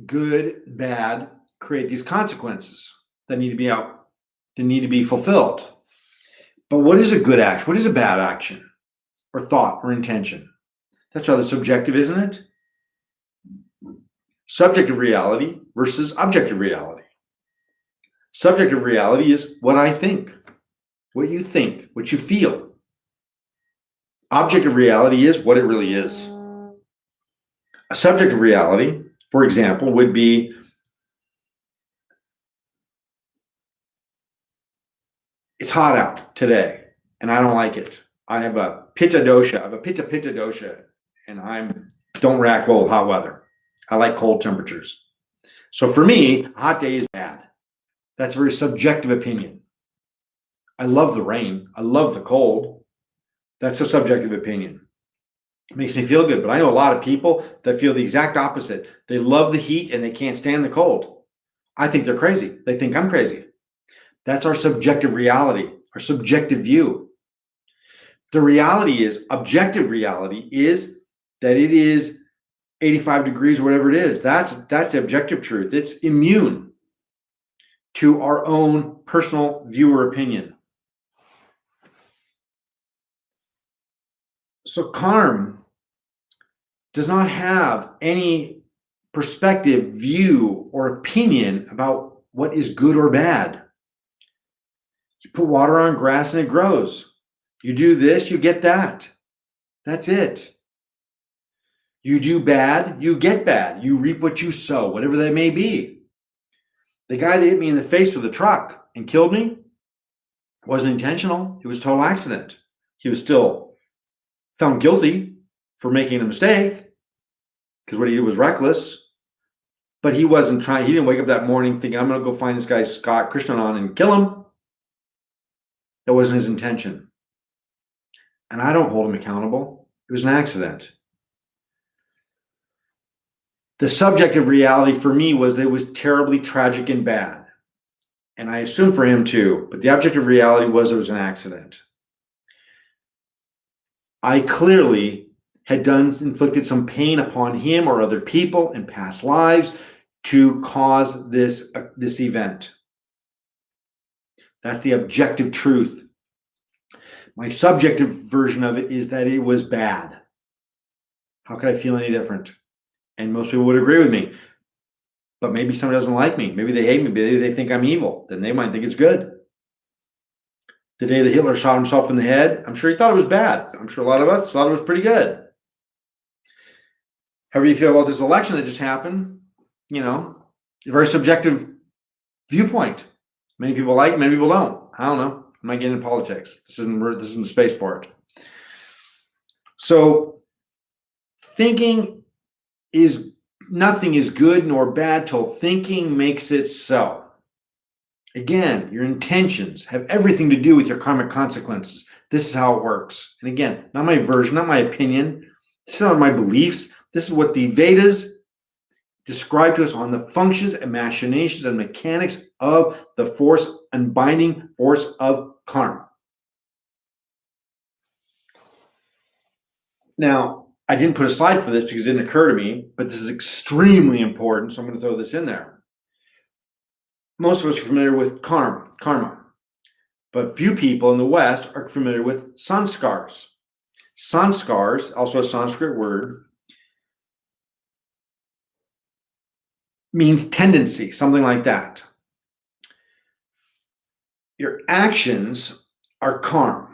good, bad, create these consequences that need to be out, that need to be fulfilled. But what is a good action? What is a bad action or thought or intention? That's rather subjective, isn't it? Subjective reality versus objective reality. Subjective reality is what I think, what you think, what you feel. Objective reality is what it really is. A subjective reality, for example, would be it's hot out today and I don't like it. I have a pitta dosha. I have a pitta dosha and I don't react well with hot weather. I like cold temperatures. So for me, a hot day is bad. That's a very subjective opinion. I love the rain. I love the cold. That's a subjective opinion. It makes me feel good, but I know a lot of people that feel the exact opposite. They love the heat and they can't stand the cold. I think they're crazy. They think I'm crazy. That's our subjective reality, our subjective view. The reality is, objective reality is that it is 85 degrees or whatever it is. That's the objective truth. It's immune to our own personal view or opinion. So karm does not have any perspective, view, or opinion about what is good or bad. You put water on grass and it grows. You do this, you get that. That's it. You do bad, you get bad. You reap what you sow, whatever that may be. The guy that hit me in the face with a truck and killed me wasn't intentional. It was a total accident. He was still found guilty for making a mistake because what he did was reckless. But he wasn't trying. He didn't wake up that morning thinking, I'm going to go find this guy, Krishnanand, and kill him. That wasn't his intention. And I don't hold him accountable. It was an accident. The subjective reality for me was that it was terribly tragic and bad. And I assume for him too. But the objective reality was it was an accident. I clearly had inflicted some pain upon him or other people in past lives to cause this event. That's the objective truth. My subjective version of it is that it was bad. How could I feel any different? And most people would agree with me. But maybe someone doesn't like me. Maybe they hate me. Maybe they think I'm evil. Then they might think it's good. The day that Hitler shot himself in the head, I'm sure he thought it was bad. I'm sure a lot of us thought it was pretty good. However you feel about this election that just happened, a very subjective viewpoint. Many people like it, many people don't. I don't know. I'm not getting into politics. This isn't the space for it. So nothing is good nor bad till thinking makes it so. Again, your intentions have everything to do with your karmic consequences. This is how it works. And again, not my version, not my opinion. This is not my beliefs. This is what the Vedas describe to us on the functions and machinations and mechanics of the force and binding force of karma. Now, I didn't put a slide for this because it didn't occur to me, but this is extremely important, so I'm going to throw this in there. Most of us are familiar with karma, but few people in the West are familiar with sanskars. Sanskars, also a Sanskrit word, means tendency, something like that. Your actions are karma,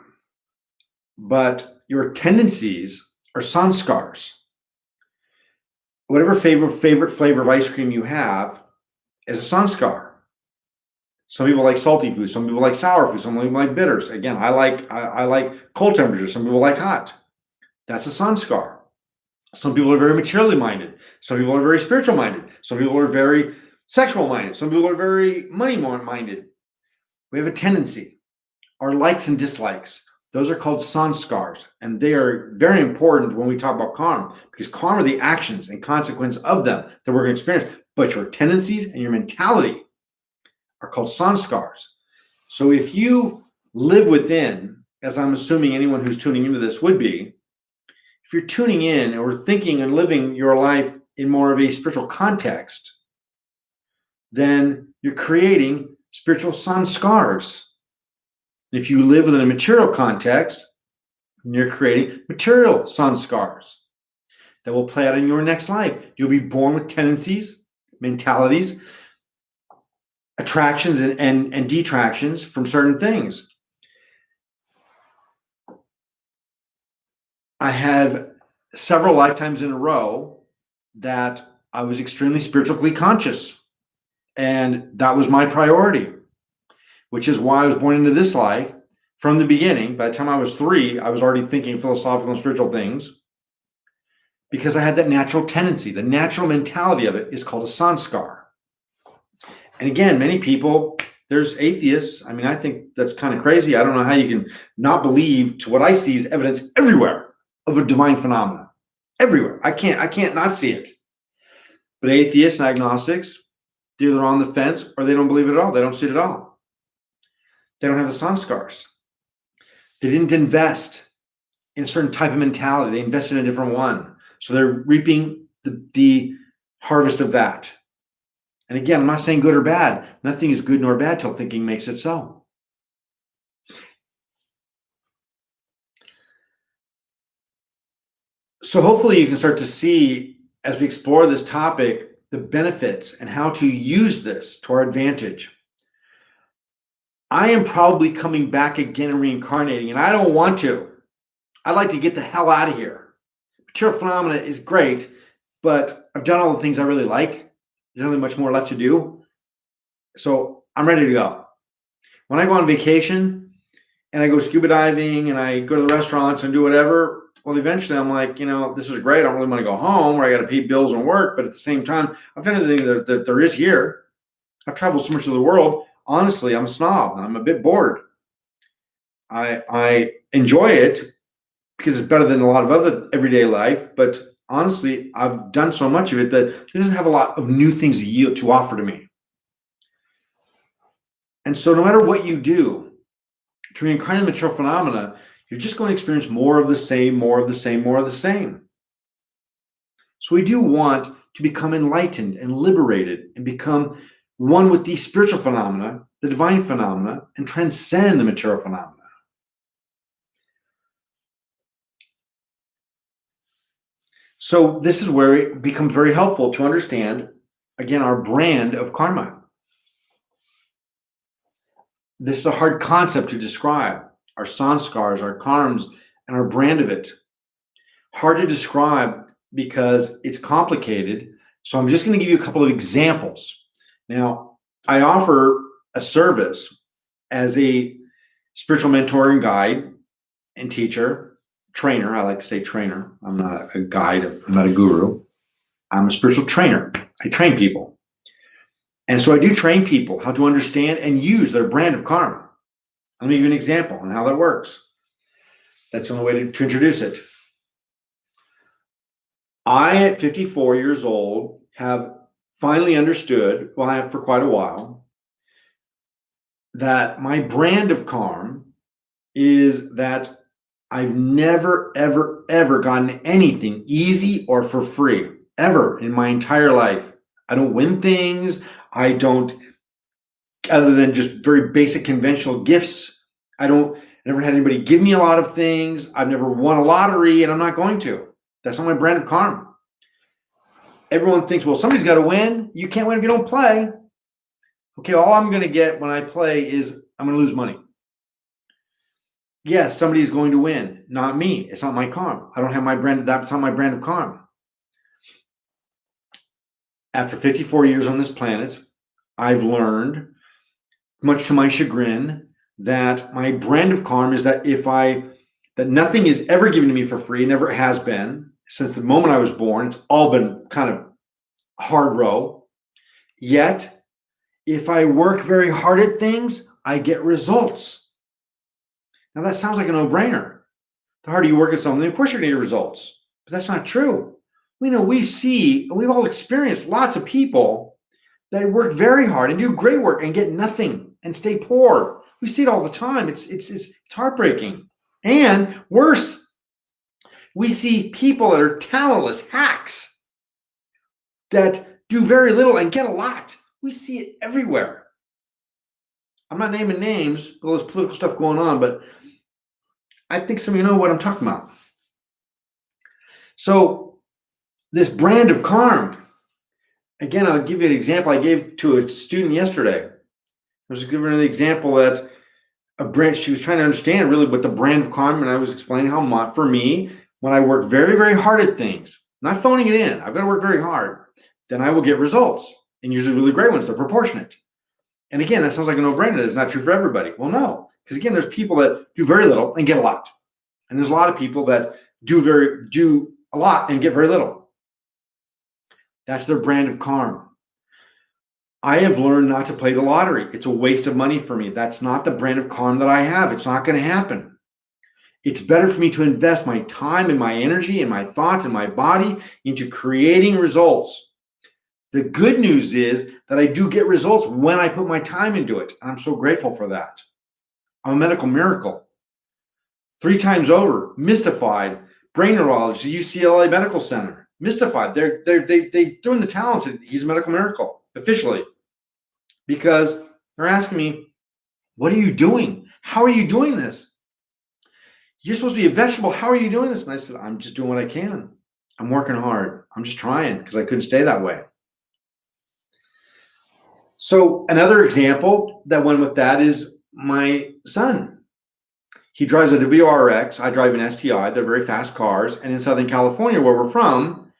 but your tendencies are sanskars. Whatever favorite flavor of ice cream you have is a sanskar. Some people like salty food. Some people like sour food. Some people like bitters. Again, I like cold temperatures. Some people like hot. That's a sanskar. Some people are very materially minded. Some people are very spiritual minded. Some people are very sexual minded. Some people are very money minded. We have a tendency. Our likes and dislikes. Those are called sanskars, and they are very important when we talk about karma, because karma are the actions and consequences of them that we're going to experience. But your tendencies and your mentality are called sanskars. So if you live within, as I'm assuming anyone who's tuning into this would be, if you're tuning in or thinking and living your life in more of a spiritual context, then you're creating spiritual sanskars. If you live within a material context, you're creating material sanskars that will play out in your next life. You'll be born with tendencies, mentalities, attractions and detractions from certain things. I have several lifetimes in a row that I was extremely spiritually conscious, and that was my priority, which is why I was born into this life from the beginning. By the time I was 3, I was already thinking philosophical and spiritual things because I had that natural tendency. The natural mentality of it is called a sanskar. And again, many people, there's atheists. I mean, I think that's kind of crazy. I don't know how you can not believe to what I see is evidence everywhere of a divine phenomena. Everywhere. I can't not see it. But atheists and agnostics, they're either on the fence or they don't believe it at all. They don't see it at all. They don't have the sanskars. They didn't invest in a certain type of mentality. They invested in a different one. So they're reaping the harvest of that. And again, I'm not saying good or bad. Nothing is good nor bad till thinking makes it so. So hopefully you can start to see, as we explore this topic, the benefits and how to use this to our advantage. I am probably coming back again and reincarnating, and I don't want to. I'd like to get the hell out of here. Material phenomena is great, but I've done all the things I really like. There's only much more left to do. So I'm ready to go. When I go on vacation and I go scuba diving and I go to the restaurants and do whatever, well, eventually I'm like, this is great. I don't really want to go home where I got to pay bills and work. But at the same time, I've done everything that there is here. I've traveled so much of the world. Honestly, I'm a snob. I'm a bit bored. I enjoy it because it's better than a lot of other everyday life. But honestly, I've done so much of it that it doesn't have a lot of new things to offer to me. And so no matter what you do to reincarnate material phenomena, you're just going to experience more of the same, more of the same, more of the same. So we do want to become enlightened and liberated and become one with the spiritual phenomena, the divine phenomena, and transcend the material phenomena. So this is where it becomes very helpful to understand, again, our brand of karma. This is a hard concept to describe. Our sanskars, our karms, and our brand of it. Hard to describe because it's complicated. So I'm just going to give you a couple of examples. Now, I offer a service as a spiritual mentor and guide and teacher, trainer. I like to say trainer. I'm not a guide. I'm not a guru. I'm a spiritual trainer. I train people. And so I do train people how to understand and use their brand of karma. Let me give you an example on how that works. That's the only way to introduce it. I, at 54 years old, have finally understood, well, I have for quite a while, that my brand of karma is that I've never, ever, ever gotten anything easy or for free, ever in my entire life. I don't win things. I don't, other than just very basic conventional gifts. I never had anybody give me a lot of things. I've never won a lottery, and I'm not going to. That's not my brand of karma. Everyone thinks, well, somebody's got to win. You can't win if you don't play. Okay, all I'm going to get when I play is I'm going to lose money. Yes, somebody's going to win, not me. It's not my karma. I don't have my brand. That's not my brand of karma. After 54 years on this planet, I've learned, much to my chagrin, that my brand of karma is that that nothing is ever given to me for free, never has been. Since the moment I was born, it's all been kind of hard row. Yet, if I work very hard at things, I get results. Now that sounds like a no-brainer. The harder you work at something, of course you're going to get results. But that's not true. We've all experienced lots of people that work very hard and do great work and get nothing and stay poor. We see it all the time. It's heartbreaking. And worse, we see people that are talentless hacks that do very little and get a lot. We see it everywhere. I'm not naming names, all this political stuff going on, but I think some of you know what I'm talking about. So this brand of karma, again, I'll give you an example I gave to a student yesterday. I was giving her the example that she was trying to understand really what the brand of karma, and I was explaining how much, for me, when I work very, very hard at things, not phoning it in, I've got to work very hard, then I will get results, and usually really great ones. They're proportionate. And again, that sounds like a no-brainer. It's not true for everybody. Well, no, because again, there's people that do very little and get a lot. And there's a lot of people that do a lot and get very little. That's their brand of karma. I have learned not to play the lottery. It's a waste of money for me. That's not the brand of karma that I have. It's not going to happen. It's better for me to invest my time and my energy and my thoughts and my body into creating results. The good news is that I do get results when I put my time into it. And I'm so grateful for that. I'm a medical miracle. 3 times over, mystified, brain neurologist at UCLA Medical Center. mystified. They threw in the towel and said, he's a medical miracle, officially. Because they're asking me, what are you doing? How are you doing this? You're supposed to be a vegetable. How are you doing this? And I said, I'm just doing what I can. I'm working hard. I'm just trying because I couldn't stay that way. So another example that went with that is my son. He drives a WRX. I drive an STI. They're very fast cars. And in Southern California, where we're from,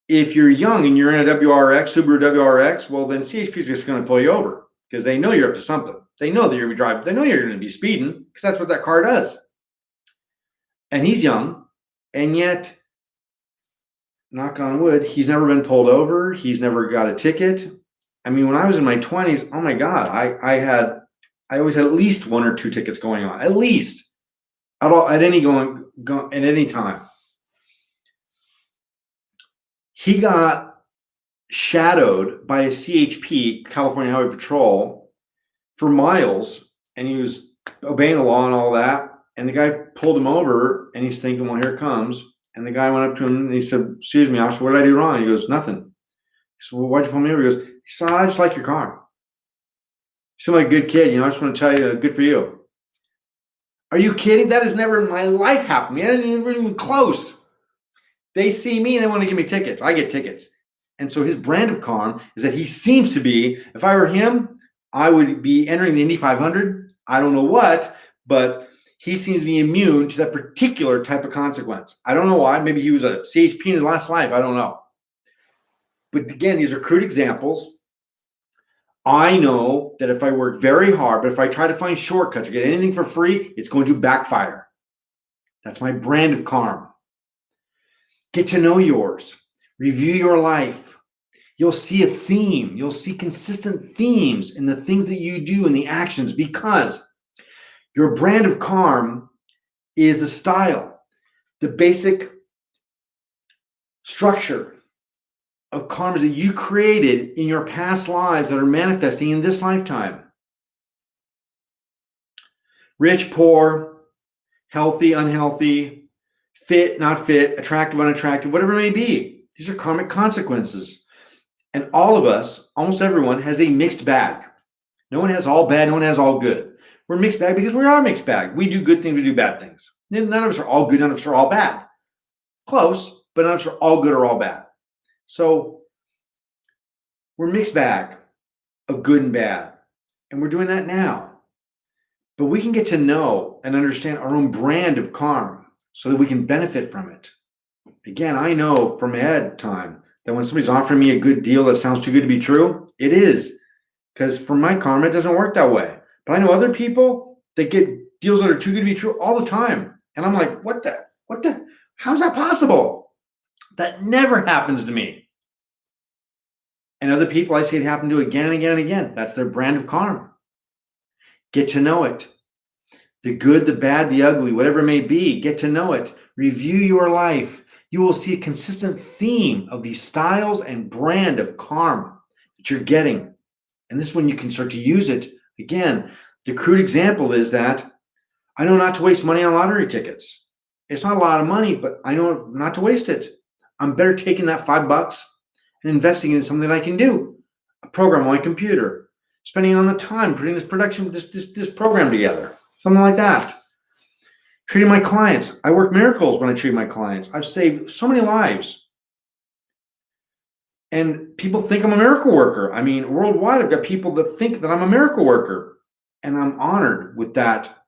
if you're young and you're in a WRX, Subaru WRX, well, then CHP is just going to pull you over because they know you're up to something. They know that you're driving. They know you're going to be speeding because that's what that car does. And he's young, and yet, knock on wood, he's never been pulled over. He's never got a ticket. I mean, when I was in my 20s, oh my God, I always had at least 1 or 2 tickets going on, at least at any time. He got shadowed by a CHP, California Highway Patrol, for miles, and he was obeying the law and all that. And the guy pulled him over, and he's thinking, well, here it comes. And the guy went up to him, and he said, excuse me, officer, what did I do wrong? He goes, nothing. He said, well, why'd you pull me over? He said, I just like your car. You seem like a good kid. I just want to tell you, good for you. Are you kidding? That has never in my life happened. That isn't even close. They see me, and they want to give me tickets. I get tickets. And so his brand of karm is that he seems to be, if I were him, I would be entering the Indy 500. I don't know what, but he seems to be immune to that particular type of consequence. I don't know why. Maybe he was a CHP in his last life. I don't know. But again, these are crude examples. I know that if I work very hard, but if I try to find shortcuts or get anything for free, it's going to backfire. That's my brand of karma. Get to know yours. Review your life. You'll see a theme. You'll see consistent themes in the things that you do and the actions, because your brand of karma is the style, the basic structure of karmas that you created in your past lives that are manifesting in this lifetime. Rich, poor, healthy, unhealthy, fit, not fit, attractive, unattractive, whatever it may be. These are karmic consequences. And all of us, almost everyone, has a mixed bag. No one has all bad, no one has all good. We're mixed bag because we are mixed bag. We do good things, we do bad things. None of us are all good, none of us are all bad. Close, but none of us are all good or all bad. So we're mixed bag of good and bad. And we're doing that now. But we can get to know and understand our own brand of karma so that we can benefit from it. Again, I know from ahead time that when somebody's offering me a good deal that sounds too good to be true, it is. Because for my karma, it doesn't work that way. But I know other people that get deals that are too good to be true all the time. And I'm like, what the, how's that possible? That never happens to me. And other people I see it happen to again and again and again. That's their brand of karma. Get to know it. The good, the bad, the ugly, whatever it may be, get to know it. Review your life. You will see a consistent theme of these styles and brand of karma that you're getting. And this is when you can start to use it. Again, the crude example is that I know not to waste money on lottery tickets. It's not a lot of money, but I know not to waste it. I'm better taking that $5 and investing in something that I can do. A program on my computer, spending on the time putting this program together, something like that. Treating my clients. I work miracles when I treat my clients. I've saved so many lives. And people think I'm a miracle worker. I mean, worldwide, I've got people that think that I'm a miracle worker. And I'm honored with that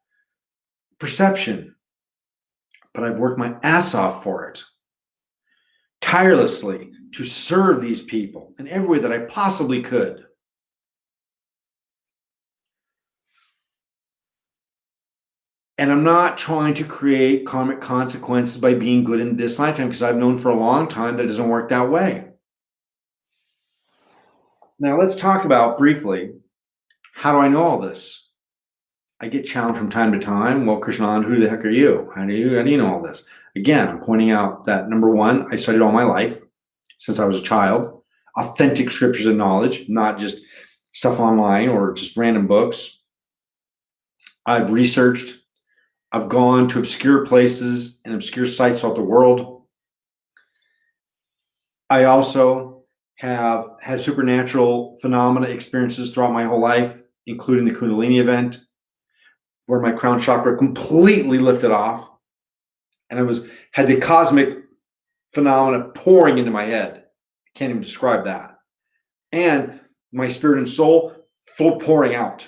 perception. But I've worked my ass off for it, tirelessly, to serve these people in every way that I possibly could. And I'm not trying to create karmic consequences by being good in this lifetime, because I've known for a long time that it doesn't work that way. Now let's talk about briefly, how do I know all this? I get challenged from time to time. Well, Krishnanand, who the heck are you? How do you know all this? Again, I'm pointing out that number one, I studied all my life since I was a child, authentic scriptures and knowledge, not just stuff online or just random books. I've researched. I've gone to obscure places and obscure sites throughout the world. I also have had supernatural phenomena experiences throughout my whole life, including the Kundalini event, where my crown chakra completely lifted off, and had the cosmic phenomena pouring into my head. I can't even describe that. And my spirit and soul full pouring out.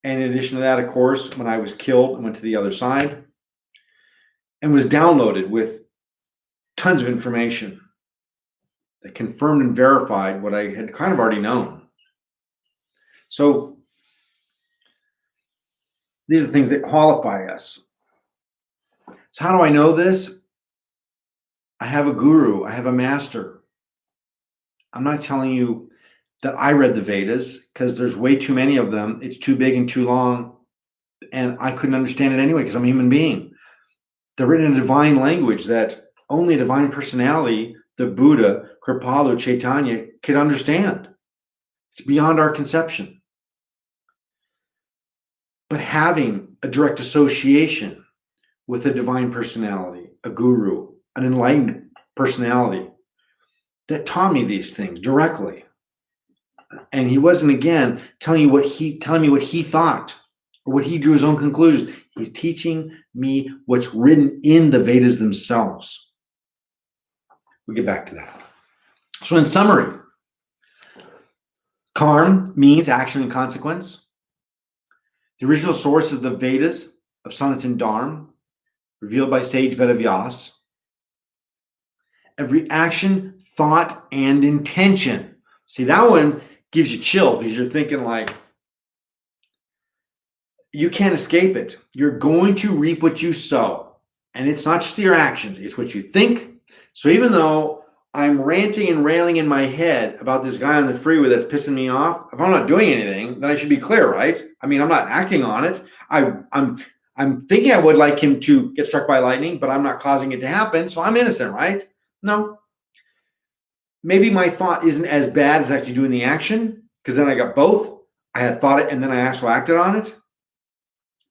And in addition to that, of course, when I was killed, I went to the other side and was downloaded with tons of information that confirmed and verified what I had kind of already known. So these are things that qualify us. So how do I know this? I have a guru. I have a master. I'm not telling you that I read the Vedas because there's way too many of them. It's too big and too long. And I couldn't understand it anyway because I'm a human being. They're written in a divine language that only a divine personality, the Buddha, Kripalu, Chaitanya, could understand. It's beyond our conception. But having a direct association with a divine personality, a guru, an enlightened personality that taught me these things directly. And he wasn't, again, telling me what he thought or what he drew his own conclusions. He's teaching me what's written in the Vedas themselves. We'll get back to that. So in summary, karm means action and consequence. The original source is the Vedas of Sanatana Dharma, revealed by sage Vedavyas. Every action, thought, and intention. See, that one gives you chills because you're thinking like, you can't escape it. You're going to reap what you sow. And it's not just your actions, it's what you think. So even though I'm ranting and railing in my head about this guy on the freeway that's pissing me off, if I'm not doing anything, then I should be clear, right? I mean, I'm not acting on it. I'm thinking I would like him to get struck by lightning, but I'm not causing it to happen, so I'm innocent, right? No. Maybe my thought isn't as bad as actually doing the action, because then I got both. I had thought it and then I actually acted on it.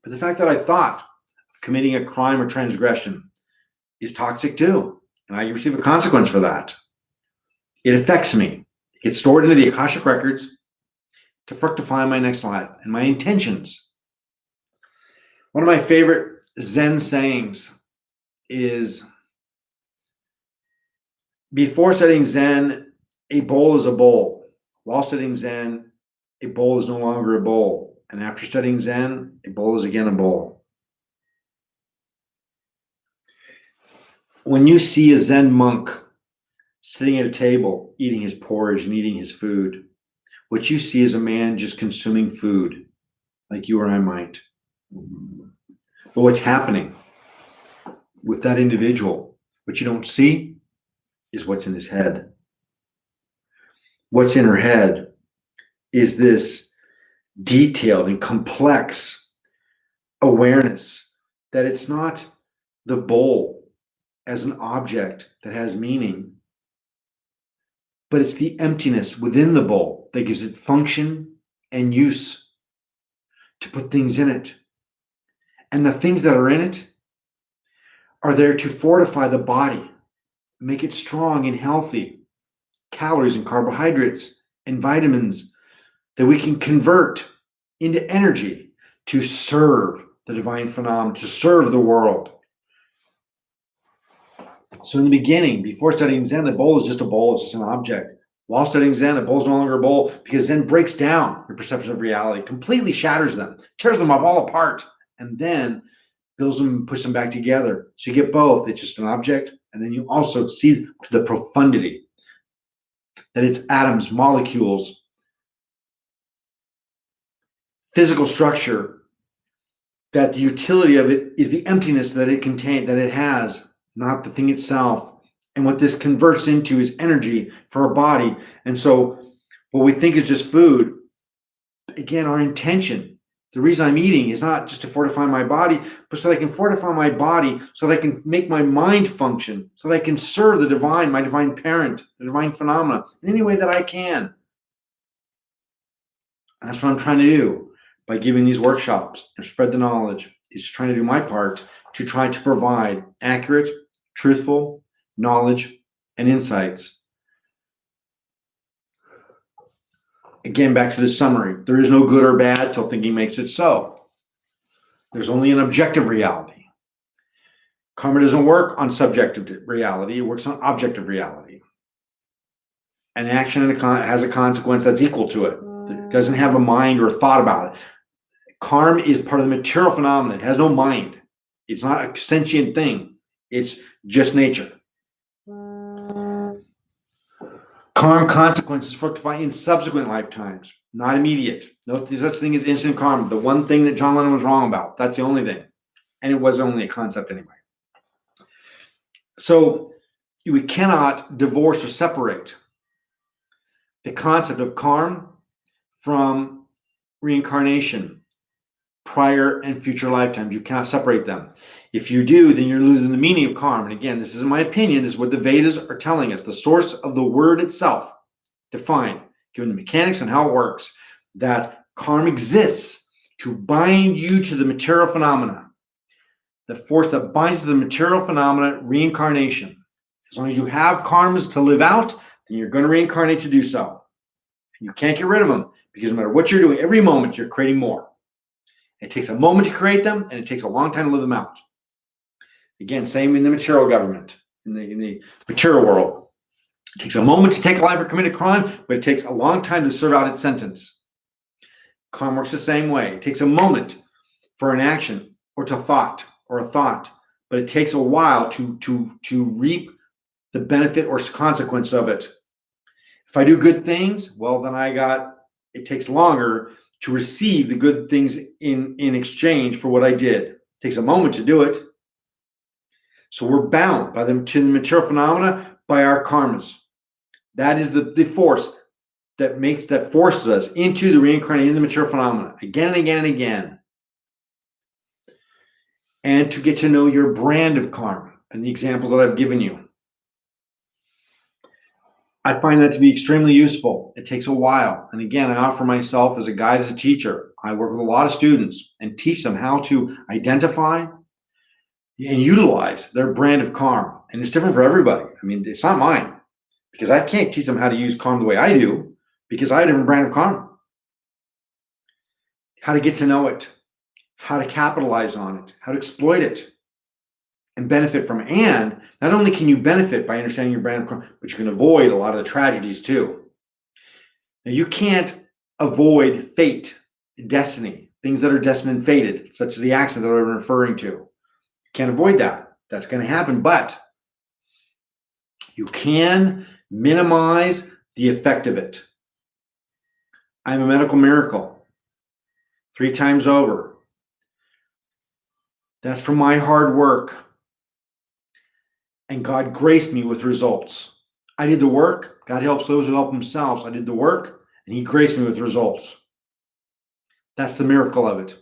But the fact that I thought of committing a crime or transgression is toxic too, and I receive a consequence for that. It affects me. It gets stored into the Akashic records to fructify my next life and my intentions. One of my favorite Zen sayings is, before studying Zen, a bowl is a bowl. While studying Zen, a bowl is no longer a bowl. And after studying Zen, a bowl is again a bowl. When you see a Zen monk sitting at a table, eating his porridge and eating his food, what you see is a man just consuming food, like you or I might. But what's happening with that individual, what you don't see, is what's in his head. What's in her head is this detailed and complex awareness that it's not the bowl as an object that has meaning, but it's the emptiness within the bowl that gives it function and use to put things in it. And the things that are in it are there to fortify the body, make it strong and healthy, calories and carbohydrates and vitamins that we can convert into energy to serve the divine phenomenon, to serve the world. So in the beginning, before studying Zen, the bowl is just a bowl, it's just an object. While studying Zen, a bowl is no longer a bowl because Zen breaks down your perception of reality, completely shatters them, tears them all apart, and then builds them and pushes them back together. So you get both. It's just an object, and then you also see the profundity, that it's atoms, molecules, physical structure, that the utility of it is the emptiness that it contains, that it has, not the thing itself. And what this converts into is energy for our body. And so what we think is just food, again, our intention, the reason I'm eating is not just to fortify my body, but so that I can fortify my body, so that I can make my mind function, so that I can serve the divine, my divine parent, the divine phenomena, in any way that I can. And that's what I'm trying to do by giving these workshops and spread the knowledge, is trying to do my part to try to provide accurate, truthful knowledge and insights. Again, back to the summary. There is no good or bad till thinking makes it so. There's only an objective reality. Karma doesn't work on subjective reality. It works on objective reality. An action has a consequence that's equal to it. It doesn't have a mind or a thought about it. Karma is part of the material phenomenon. It has no mind. It's not a sentient thing. It's just nature. Karma consequences fructify in subsequent lifetimes, not immediate. No such thing as instant karma. The one thing that John Lennon was wrong about. That's the only thing. And it was only a concept anyway. So we cannot divorce or separate the concept of karma from reincarnation, prior and future lifetimes. You cannot separate them. If you do, then you're losing the meaning of karma. And again, this isn't my opinion. This is what the Vedas are telling us. The source of the word itself defined, given the mechanics and how it works, that karma exists to bind you to the material phenomena. The force that binds to the material phenomena, reincarnation. As long as you have karmas to live out, then you're going to reincarnate to do so. And you can't get rid of them, because no matter what you're doing, every moment you're creating more. It takes a moment to create them, and it takes a long time to live them out. Again, same in the material government, in the material world. It takes a moment to take a life or commit a crime, but it takes a long time to serve out its sentence. Karma works the same way. It takes a moment for an action or to thought or a thought, but it takes a while to reap the benefit or consequence of it. If I do good things, well, then it takes longer to receive the good things in exchange for what I did. It takes a moment to do it. So we're bound by the material phenomena by our karmas. That is the force that forces us into the reincarnation in the material phenomena again and again and again. And to get to know your brand of karma and the examples that I've given you. I find that to be extremely useful. It takes a while. And again, I offer myself as a guide, as a teacher. I work with a lot of students and teach them how to identify and utilize their brand of karma. And it's different for everybody. I mean, it's not mine, because I can't teach them how to use karma the way I do, because I have a different brand of karma. How to get to know it, how to capitalize on it, how to exploit it and benefit from it. And not only can you benefit by understanding your brand of karma, but you can avoid a lot of the tragedies too. Now, you can't avoid fate, destiny, things that are destined and fated, such as the accident that I'm referring to. You can't avoid that. That's going to happen, but you can minimize the effect of it. I'm a medical miracle 3 times over. That's from my hard work. And God graced me with results. I did the work. God helps those who help themselves. I did the work, and He graced me with results. That's the miracle of it.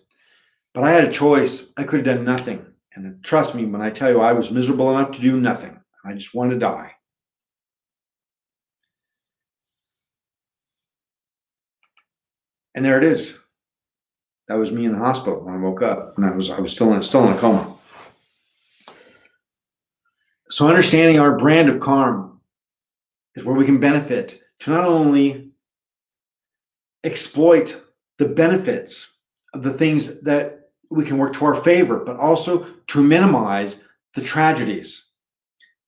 But I had a choice. I could have done nothing. And trust me when I tell you, I was miserable enough to do nothing. I just wanted to die. And there it is. That was me in the hospital when I woke up, and I was still in a coma. So understanding our brand of karma is where we can benefit to not only exploit the benefits of the things that we can work to our favor, but also to minimize the tragedies.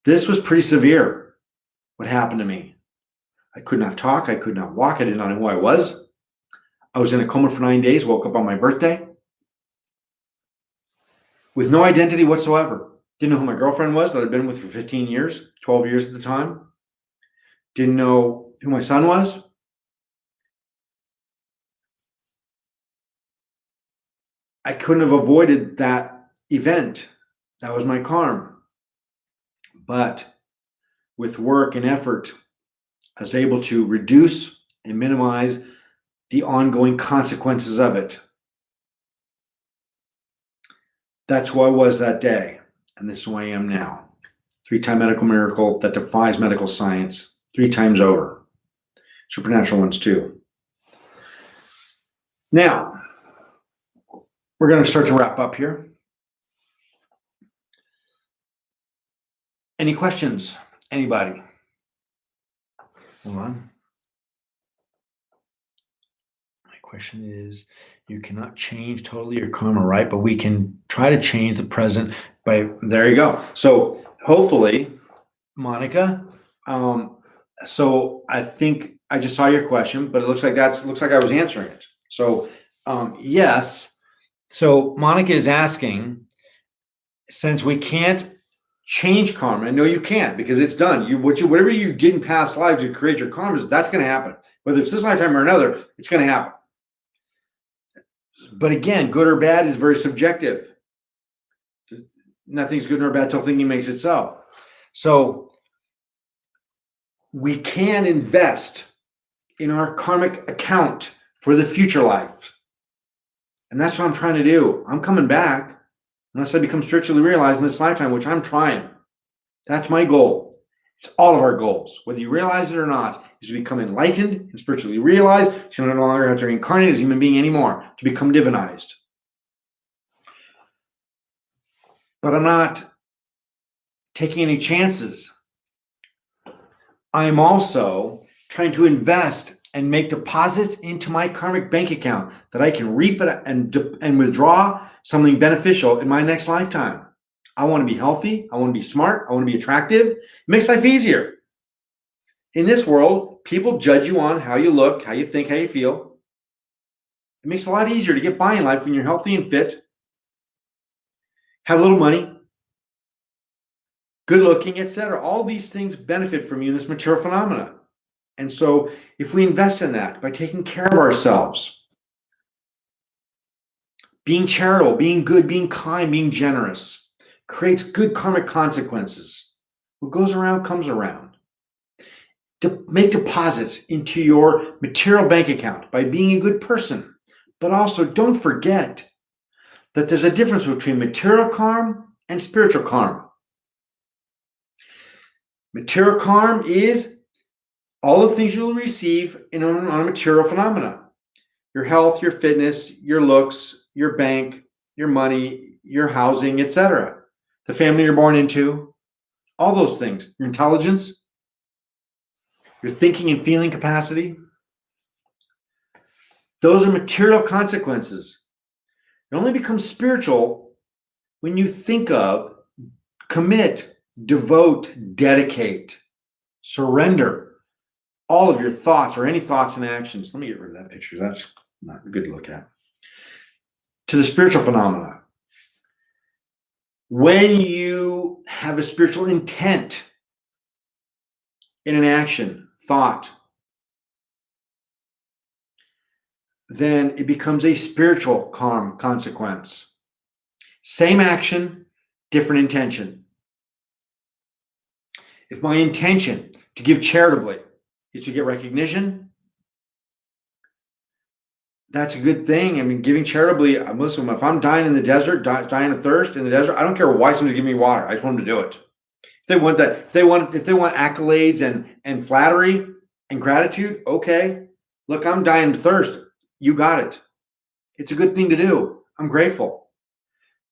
This was pretty severe, what happened to me. I could not talk. I could not walk. I did not know who I was. I was in a coma for 9 days, woke up on my birthday with no identity whatsoever. Didn't know who my girlfriend was that I'd been with for 15 years, 12 years at the time. Didn't know who my son was. I couldn't have avoided that event. That was my karma. But with work and effort, I was able to reduce and minimize the ongoing consequences of it. That's who I was that day. And this is who I am now. 3-time medical miracle that defies medical science 3 times over. Supernatural ones too. Now, we're going to start to wrap up here. Any questions? Anybody? Hold on. My question is, you cannot change totally your karma, right? But we can try to change the present there you go. So hopefully, Monica, so I think I just saw your question, but it looks like I was answering it. So yes. So Monica is asking, since we can't change karma, no, you can't, because it's done. Whatever you did in past lives to create your karmas, that's going to happen. Whether it's this lifetime or another, it's going to happen. But again, good or bad is very subjective. Nothing's good nor bad till thinking makes it so. So we can invest in our karmic account for the future life. And that's what I'm trying to do. I'm coming back unless I become spiritually realized in this lifetime, which I'm trying. That's my goal. It's all of our goals, whether you realize it or not, is to become enlightened and spiritually realized, so you no longer have to reincarnate as a human being anymore, to become divinized. But I'm not taking any chances. I'm also trying to invest and make deposits into my karmic bank account that I can reap it and withdraw something beneficial in my next lifetime. I want to be healthy. I want to be smart. I want to be attractive. It makes life easier. In this world, people judge you on how you look, how you think, how you feel. It makes it a lot easier to get by in life when you're healthy and fit, have a little money, good looking, etc. All these things benefit from you in this material phenomena. And so if we invest in that by taking care of ourselves, being charitable, being good, being kind, being generous, creates good karmic consequences. What goes around comes around. To make deposits into your material bank account by being a good person. But also don't forget that there's a difference between material karma and spiritual karma. Material karma is all the things you'll receive on a material phenomena. Your health, your fitness, your looks, your bank, your money, your housing, etc. The family you're born into, all those things. Your intelligence, your thinking and feeling capacity. Those are material consequences. It only becomes spiritual when you think of, commit, devote, dedicate, surrender all of your thoughts or any thoughts and actions. Let me get rid of that picture. That's not good to look at. To the spiritual phenomena. When you have a spiritual intent in an action, thought, then it becomes a spiritual karma consequence. Same action, different intention. If my intention to give charitably is to get recognition, that's a good thing. I mean, giving charitably, listen, if I'm dying in the desert, dying of thirst in the desert, I don't care why someone's giving me water. I just want them to do it. If they want that, if they want accolades and flattery and gratitude, okay. Look, I'm dying of thirst. You got it. It's a good thing to do. I'm grateful.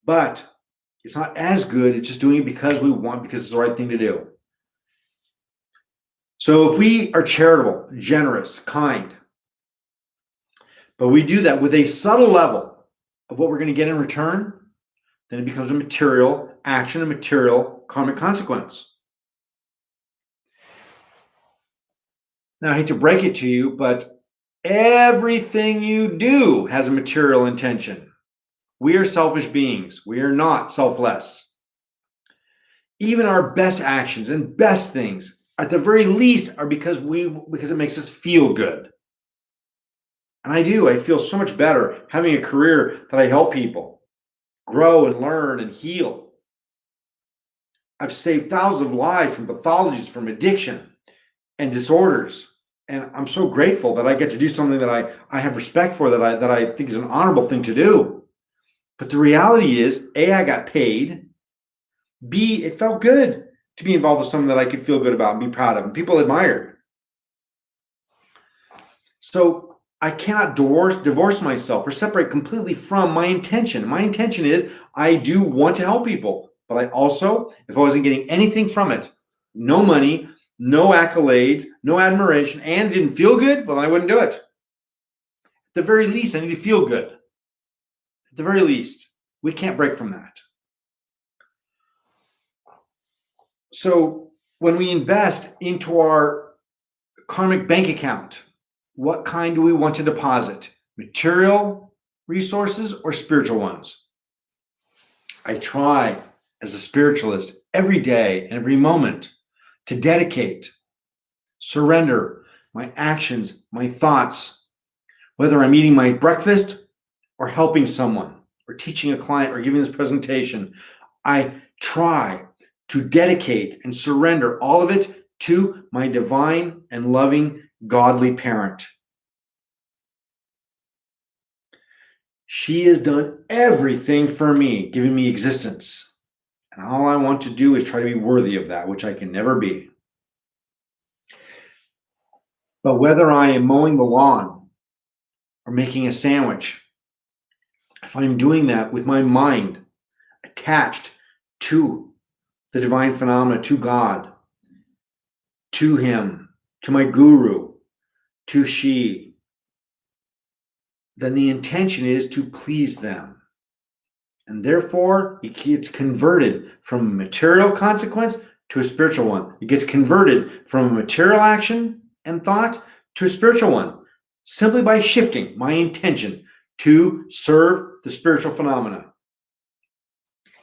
But it's not as good. It's just doing it because we want, because it's the right thing to do. So if we are charitable, generous, kind, but we do that with a subtle level of what we're going to get in return, then it becomes a material action, a material karmic consequence. Now, I hate to break it to you, but everything you do has a material intention. We are selfish beings. We are not selfless. Even our best actions and best things, at the very least, are because it makes us feel good. And I feel so much better having a career that I help people grow and learn and heal. I've saved thousands of lives from pathologies, from addiction and disorders. And I'm so grateful that I get to do something that I have respect for, that I think is an honorable thing to do. But the reality is, A, I got paid. B, it felt good to be involved with something that I could feel good about and be proud of, and people admired. So I cannot divorce myself or separate completely from my intention. My intention is I do want to help people, but I also, if I wasn't getting anything from it, no money, no accolades, no admiration, and didn't feel good, well, then I wouldn't do it. At the very least, I need to feel good. At the very least, we can't break from that. So when we invest into our karmic bank account, what kind do we want to deposit? Material resources or spiritual ones? I try as a spiritualist every day and every moment to dedicate, surrender my actions, my thoughts, whether I'm eating my breakfast or helping someone or teaching a client or giving this presentation. I try to dedicate and surrender all of it to my divine and loving godly parent. She has done everything for me, giving me existence. And all I want to do is try to be worthy of that, which I can never be. But whether I am mowing the lawn or making a sandwich, if I'm doing that with my mind attached to the divine phenomena, to God, to Him, to my guru, to she, then the intention is to please them. And therefore, it gets converted from a material consequence to a spiritual one. It gets converted from a material action and thought to a spiritual one, simply by shifting my intention to serve the spiritual phenomena.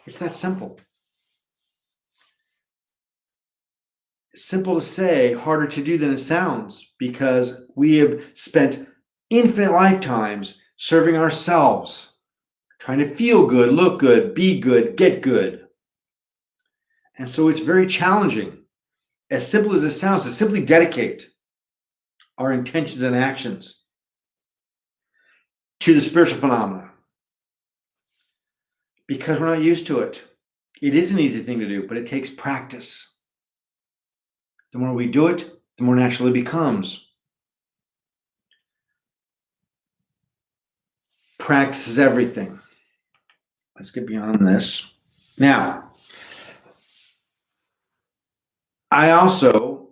It's that simple. It's simple to say, harder to do than it sounds, because we have spent infinite lifetimes serving ourselves, trying to feel good, look good, be good, get good. And so it's very challenging, as simple as it sounds, to simply dedicate our intentions and actions to the spiritual phenomena, because we're not used to it. It is an easy thing to do, but it takes practice. The more we do it, the more natural it becomes. Practice is everything. Let's get beyond this. Now, I also,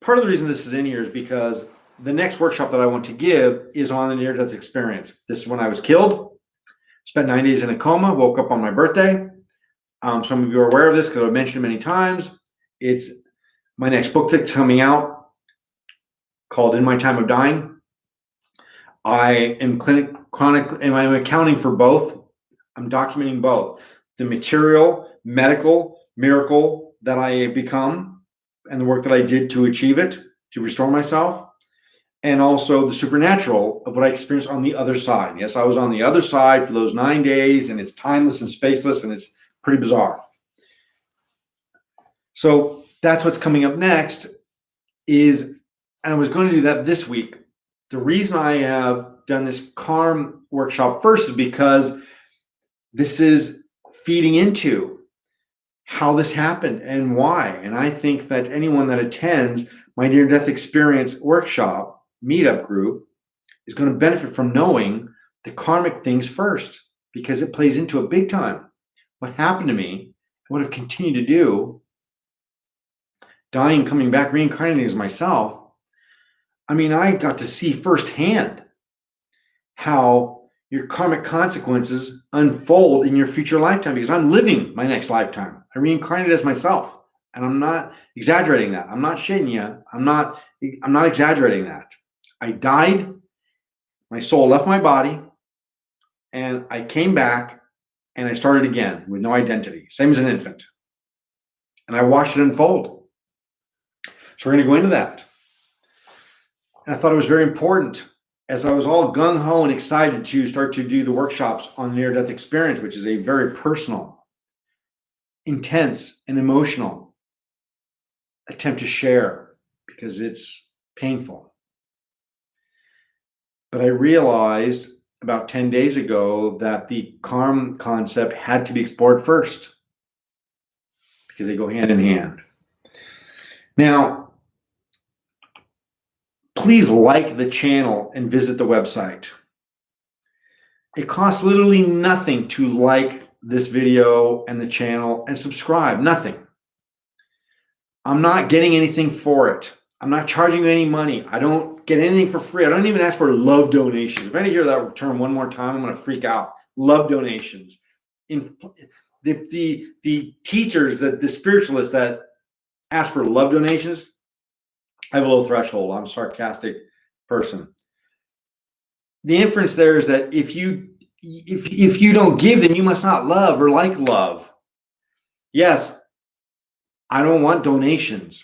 part of the reason this is in here is because the next workshop that I want to give is on the near-death experience. This is when I was killed, spent 9 days in a coma, woke up on my birthday. Some of you are aware of this because I've mentioned it many times. It's my next book that's coming out called In My Time of Dying. I am I'm accounting for both. I'm documenting both the material, medical miracle that I have become and the work that I did to achieve it, to restore myself, and also the supernatural of what I experienced on the other side. Yes, I was on the other side for those 9 days, and it's timeless and spaceless, and it's pretty bizarre. So that's what's coming up next is, and I was going to do that this week. The reason I have done this karm workshop first is because this is feeding into how this happened and why. And I think that anyone that attends my near-death experience workshop meetup group is going to benefit from knowing the karmic things first, because it plays into it big time. What happened to me, what I've continued to do, dying, coming back, reincarnating as myself. I mean, I got to see firsthand how your karmic consequences unfold in your future lifetime, because I'm living my next lifetime. I reincarnated as myself, and I'm not exaggerating that. I'm not shitting you. I'm not exaggerating that. I died, my soul left my body, and I came back and I started again with no identity, same as an infant. And I watched it unfold. So we're going to go into that. And I thought it was very important, as I was all gung-ho and excited to start to do the workshops on near-death experience, which is a very personal, intense, and emotional attempt to share, because it's painful. But I realized about 10 days ago that the karm concept had to be explored first, because they go hand in hand. Now, please like the channel and visit the website. It costs literally nothing to like this video and the channel and subscribe, nothing. I'm not getting anything for it. I'm not charging you any money. I don't get anything for free. I don't even ask for love donations. If I hear that term one more time, I'm going to freak out. Love donations. In the teachers, the spiritualists that ask for love donations, I have a low threshold. I'm a sarcastic person. The inference there is that if you don't give, then you must not love or like love. Yes, I don't want donations.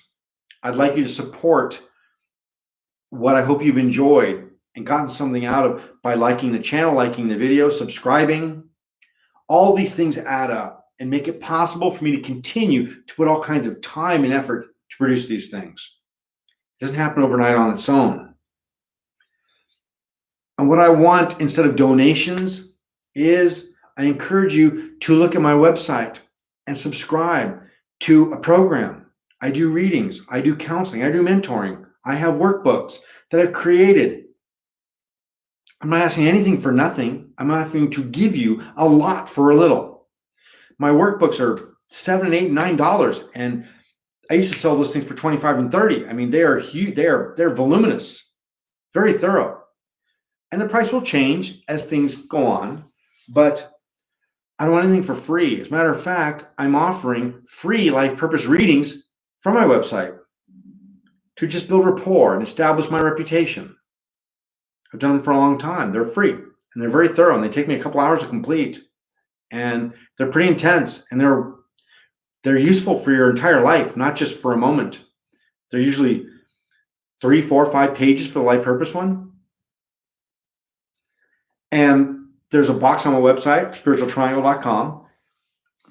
I'd like you to support what I hope you've enjoyed and gotten something out of by liking the channel, liking the video, subscribing. All these things add up and make it possible for me to continue to put all kinds of time and effort to produce these things. It doesn't happen overnight on its own. And what I want instead of donations is I encourage you to look at my website and subscribe to a program. I do readings, I do counseling, I do mentoring. I have workbooks that I've created. I'm not asking anything for nothing. I'm asking to give you a lot for a little. My workbooks are $7 and $8 and $9, and I used to sell those things for $25 and $30. I mean, they are huge. They're voluminous, very thorough, and the price will change as things go on. But I don't want anything for free. As a matter of fact, I'm offering free life purpose readings from my website to just build rapport and establish my reputation. I've done them for a long time. They're free and they're very thorough, and they take me a couple hours to complete. And they're pretty intense, and they're useful for your entire life, not just for a moment. They're usually 3, 4, 5 pages for the life purpose one. And there's a box on my website, spiritualtriangle.com,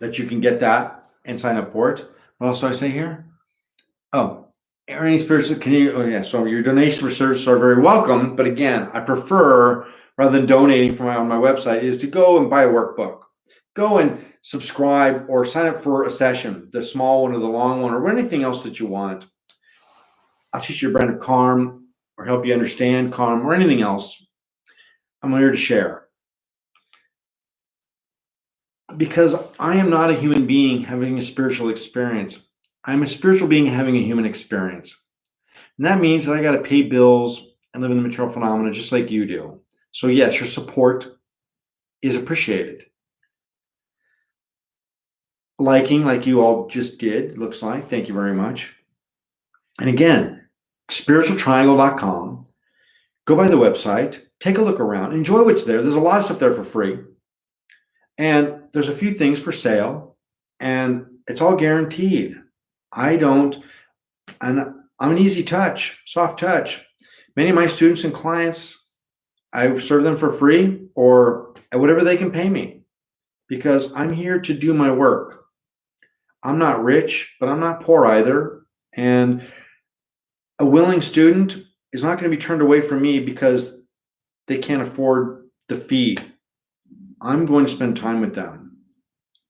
that you can get that and sign up for it. What else do I say here? Oh, any spiritual, so your donations for service are very welcome. But again, I prefer, rather than donating from on my website, is to go and buy a workbook. Go and subscribe or sign up for a session, the small one or the long one, or anything else that you want. I'll teach you a brand of karm or help you understand karm or anything else. I'm here to share. Because I am not a human being having a spiritual experience. I'm a spiritual being having a human experience. And that means that I got to pay bills and live in the material phenomena just like you do. So yes, your support is appreciated. Liking, like you all just did, looks like. Thank you very much. And again, spiritualtriangle.com. Go by the website, take a look around, enjoy what's there. There's a lot of stuff there for free. And there's a few things for sale, and it's all guaranteed. And I'm an easy touch, soft touch. Many of my students and clients, I serve them for free or at whatever they can pay me, because I'm here to do my work. I'm not rich, but I'm not poor either. And a willing student is not going to be turned away from me because they can't afford the fee. I'm going to spend time with them.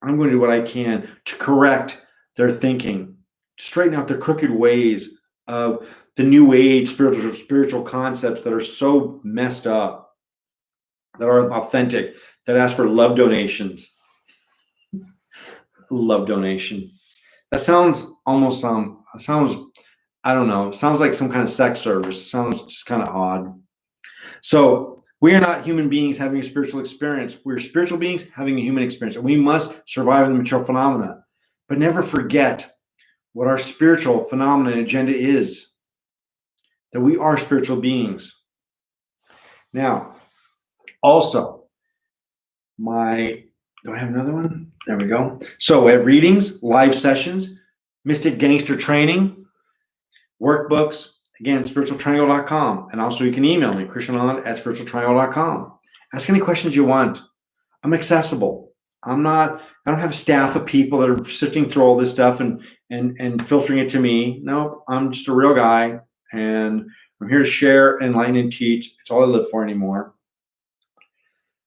I'm going to do what I can to correct their thinking, to straighten out their crooked ways of the new age spiritual concepts that are so messed up, that are authentic, that ask for love donations. Love donation. That sounds almost I don't know. It sounds like some kind of sex service. It sounds just kind of odd. So we are not human beings having a spiritual experience. We're spiritual beings having a human experience, and we must survive in the material phenomena. But never forget what our spiritual phenomena and agenda is. That we are spiritual beings. Now, also, do I have another one? There we go. So we have readings, live sessions, mystic gangster training, workbooks, again, spiritualtriangle.com. And also you can email me, Krishnanand at spiritualtriangle.com. Ask any questions you want. I'm accessible. I don't have a staff of people that are sifting through all this stuff and filtering it to me. No, I'm just a real guy, and I'm here to share, enlighten, and teach. It's all I live for anymore.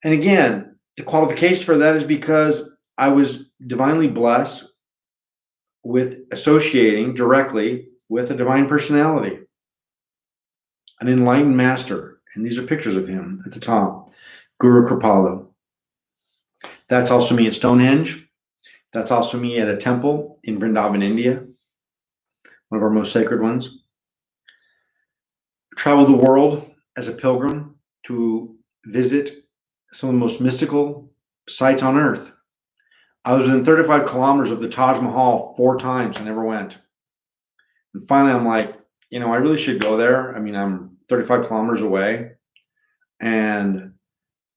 And again, the qualification for that is because I was divinely blessed with associating directly with a divine personality, an enlightened master. And these are pictures of him at the top, Guru Kripalu. That's also me at Stonehenge. That's also me at a temple in Vrindavan, India. one of our most sacred ones. Traveled the world as a pilgrim to visit some of the most mystical sites on earth. I was within 35 kilometers of the Taj Mahal 4 times. I never went. And finally, I'm like, I really should go there. I mean, I'm 35 kilometers away, and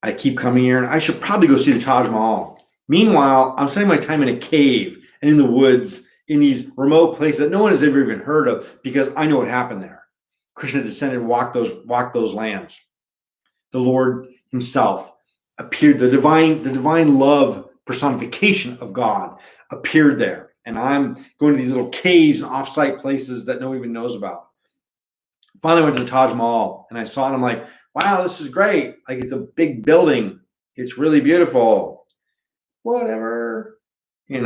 I keep coming here, and I should probably go see the Taj Mahal. Meanwhile, I'm spending my time in a cave and in the woods in these remote places that no one has ever even heard of, because I know what happened there. Krishna descended and walked those lands. The Lord himself appeared. The divine love personification of God appeared there. And I'm going to these little caves and offsite places that no one even knows about. Finally, I went to the Taj Mahal and I saw it. And I'm like, wow, this is great. Like, it's a big building. It's really beautiful. Whatever, it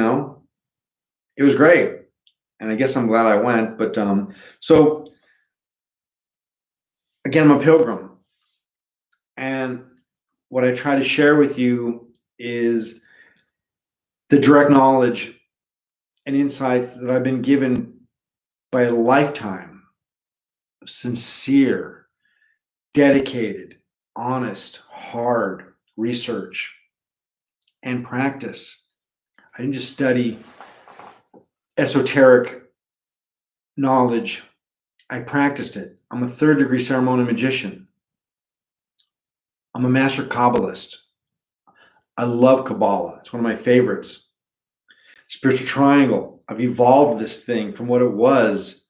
was great. And I guess I'm glad I went. But so again, I'm a pilgrim. And what I try to share with you is the direct knowledge and insights that I've been given by a lifetime of sincere, dedicated, honest, hard research and practice. I didn't just study esoteric knowledge. I practiced it. I'm a 3rd degree ceremonial magician. I'm a master Kabbalist. I love Kabbalah. It's one of my favorites. Spiritual triangle. I've evolved this thing from what it was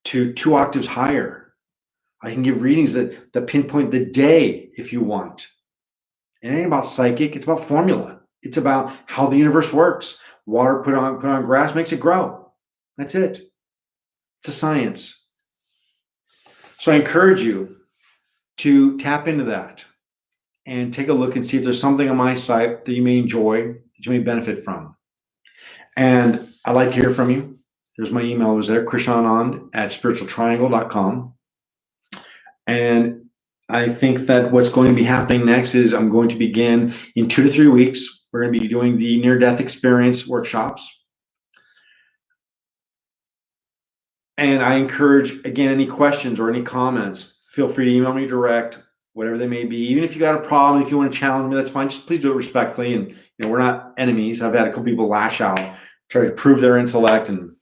to 2 octaves higher. I can give readings that pinpoint the day if you want. It ain't about psychic. It's about formula. It's about how the universe works. Water put on grass makes it grow. That's it. It's a science. So I encourage you to tap into that and take a look and see if there's something on my site that you may enjoy, that you may benefit from. And I'd like to hear from you. There's my email was there, krishnanand@spiritualtriangle.com. And I think that what's going to be happening next is I'm going to begin in 2 to 3 weeks. We're going to be doing the near-death experience workshops. And I encourage, again, any questions or any comments, feel free to email me direct, whatever they may be. Even if you got a problem, if you want to challenge me, that's fine. Just please do it respectfully. And we're not enemies. I've had a couple people lash out, try to prove their intellect, and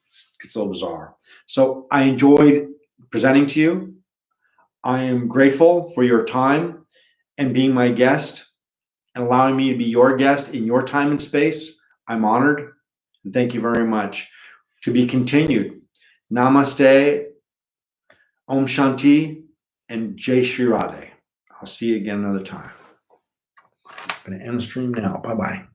it's a little bizarre. So I enjoyed presenting to you. I am grateful for your time and being my guest and allowing me to be your guest in your time and space. I'm honored, and thank you very much. To be continued. Namaste, Om Shanti, and Jai Shri Radhe. I'll see you again another time. I'm going to end the stream now. Bye-bye.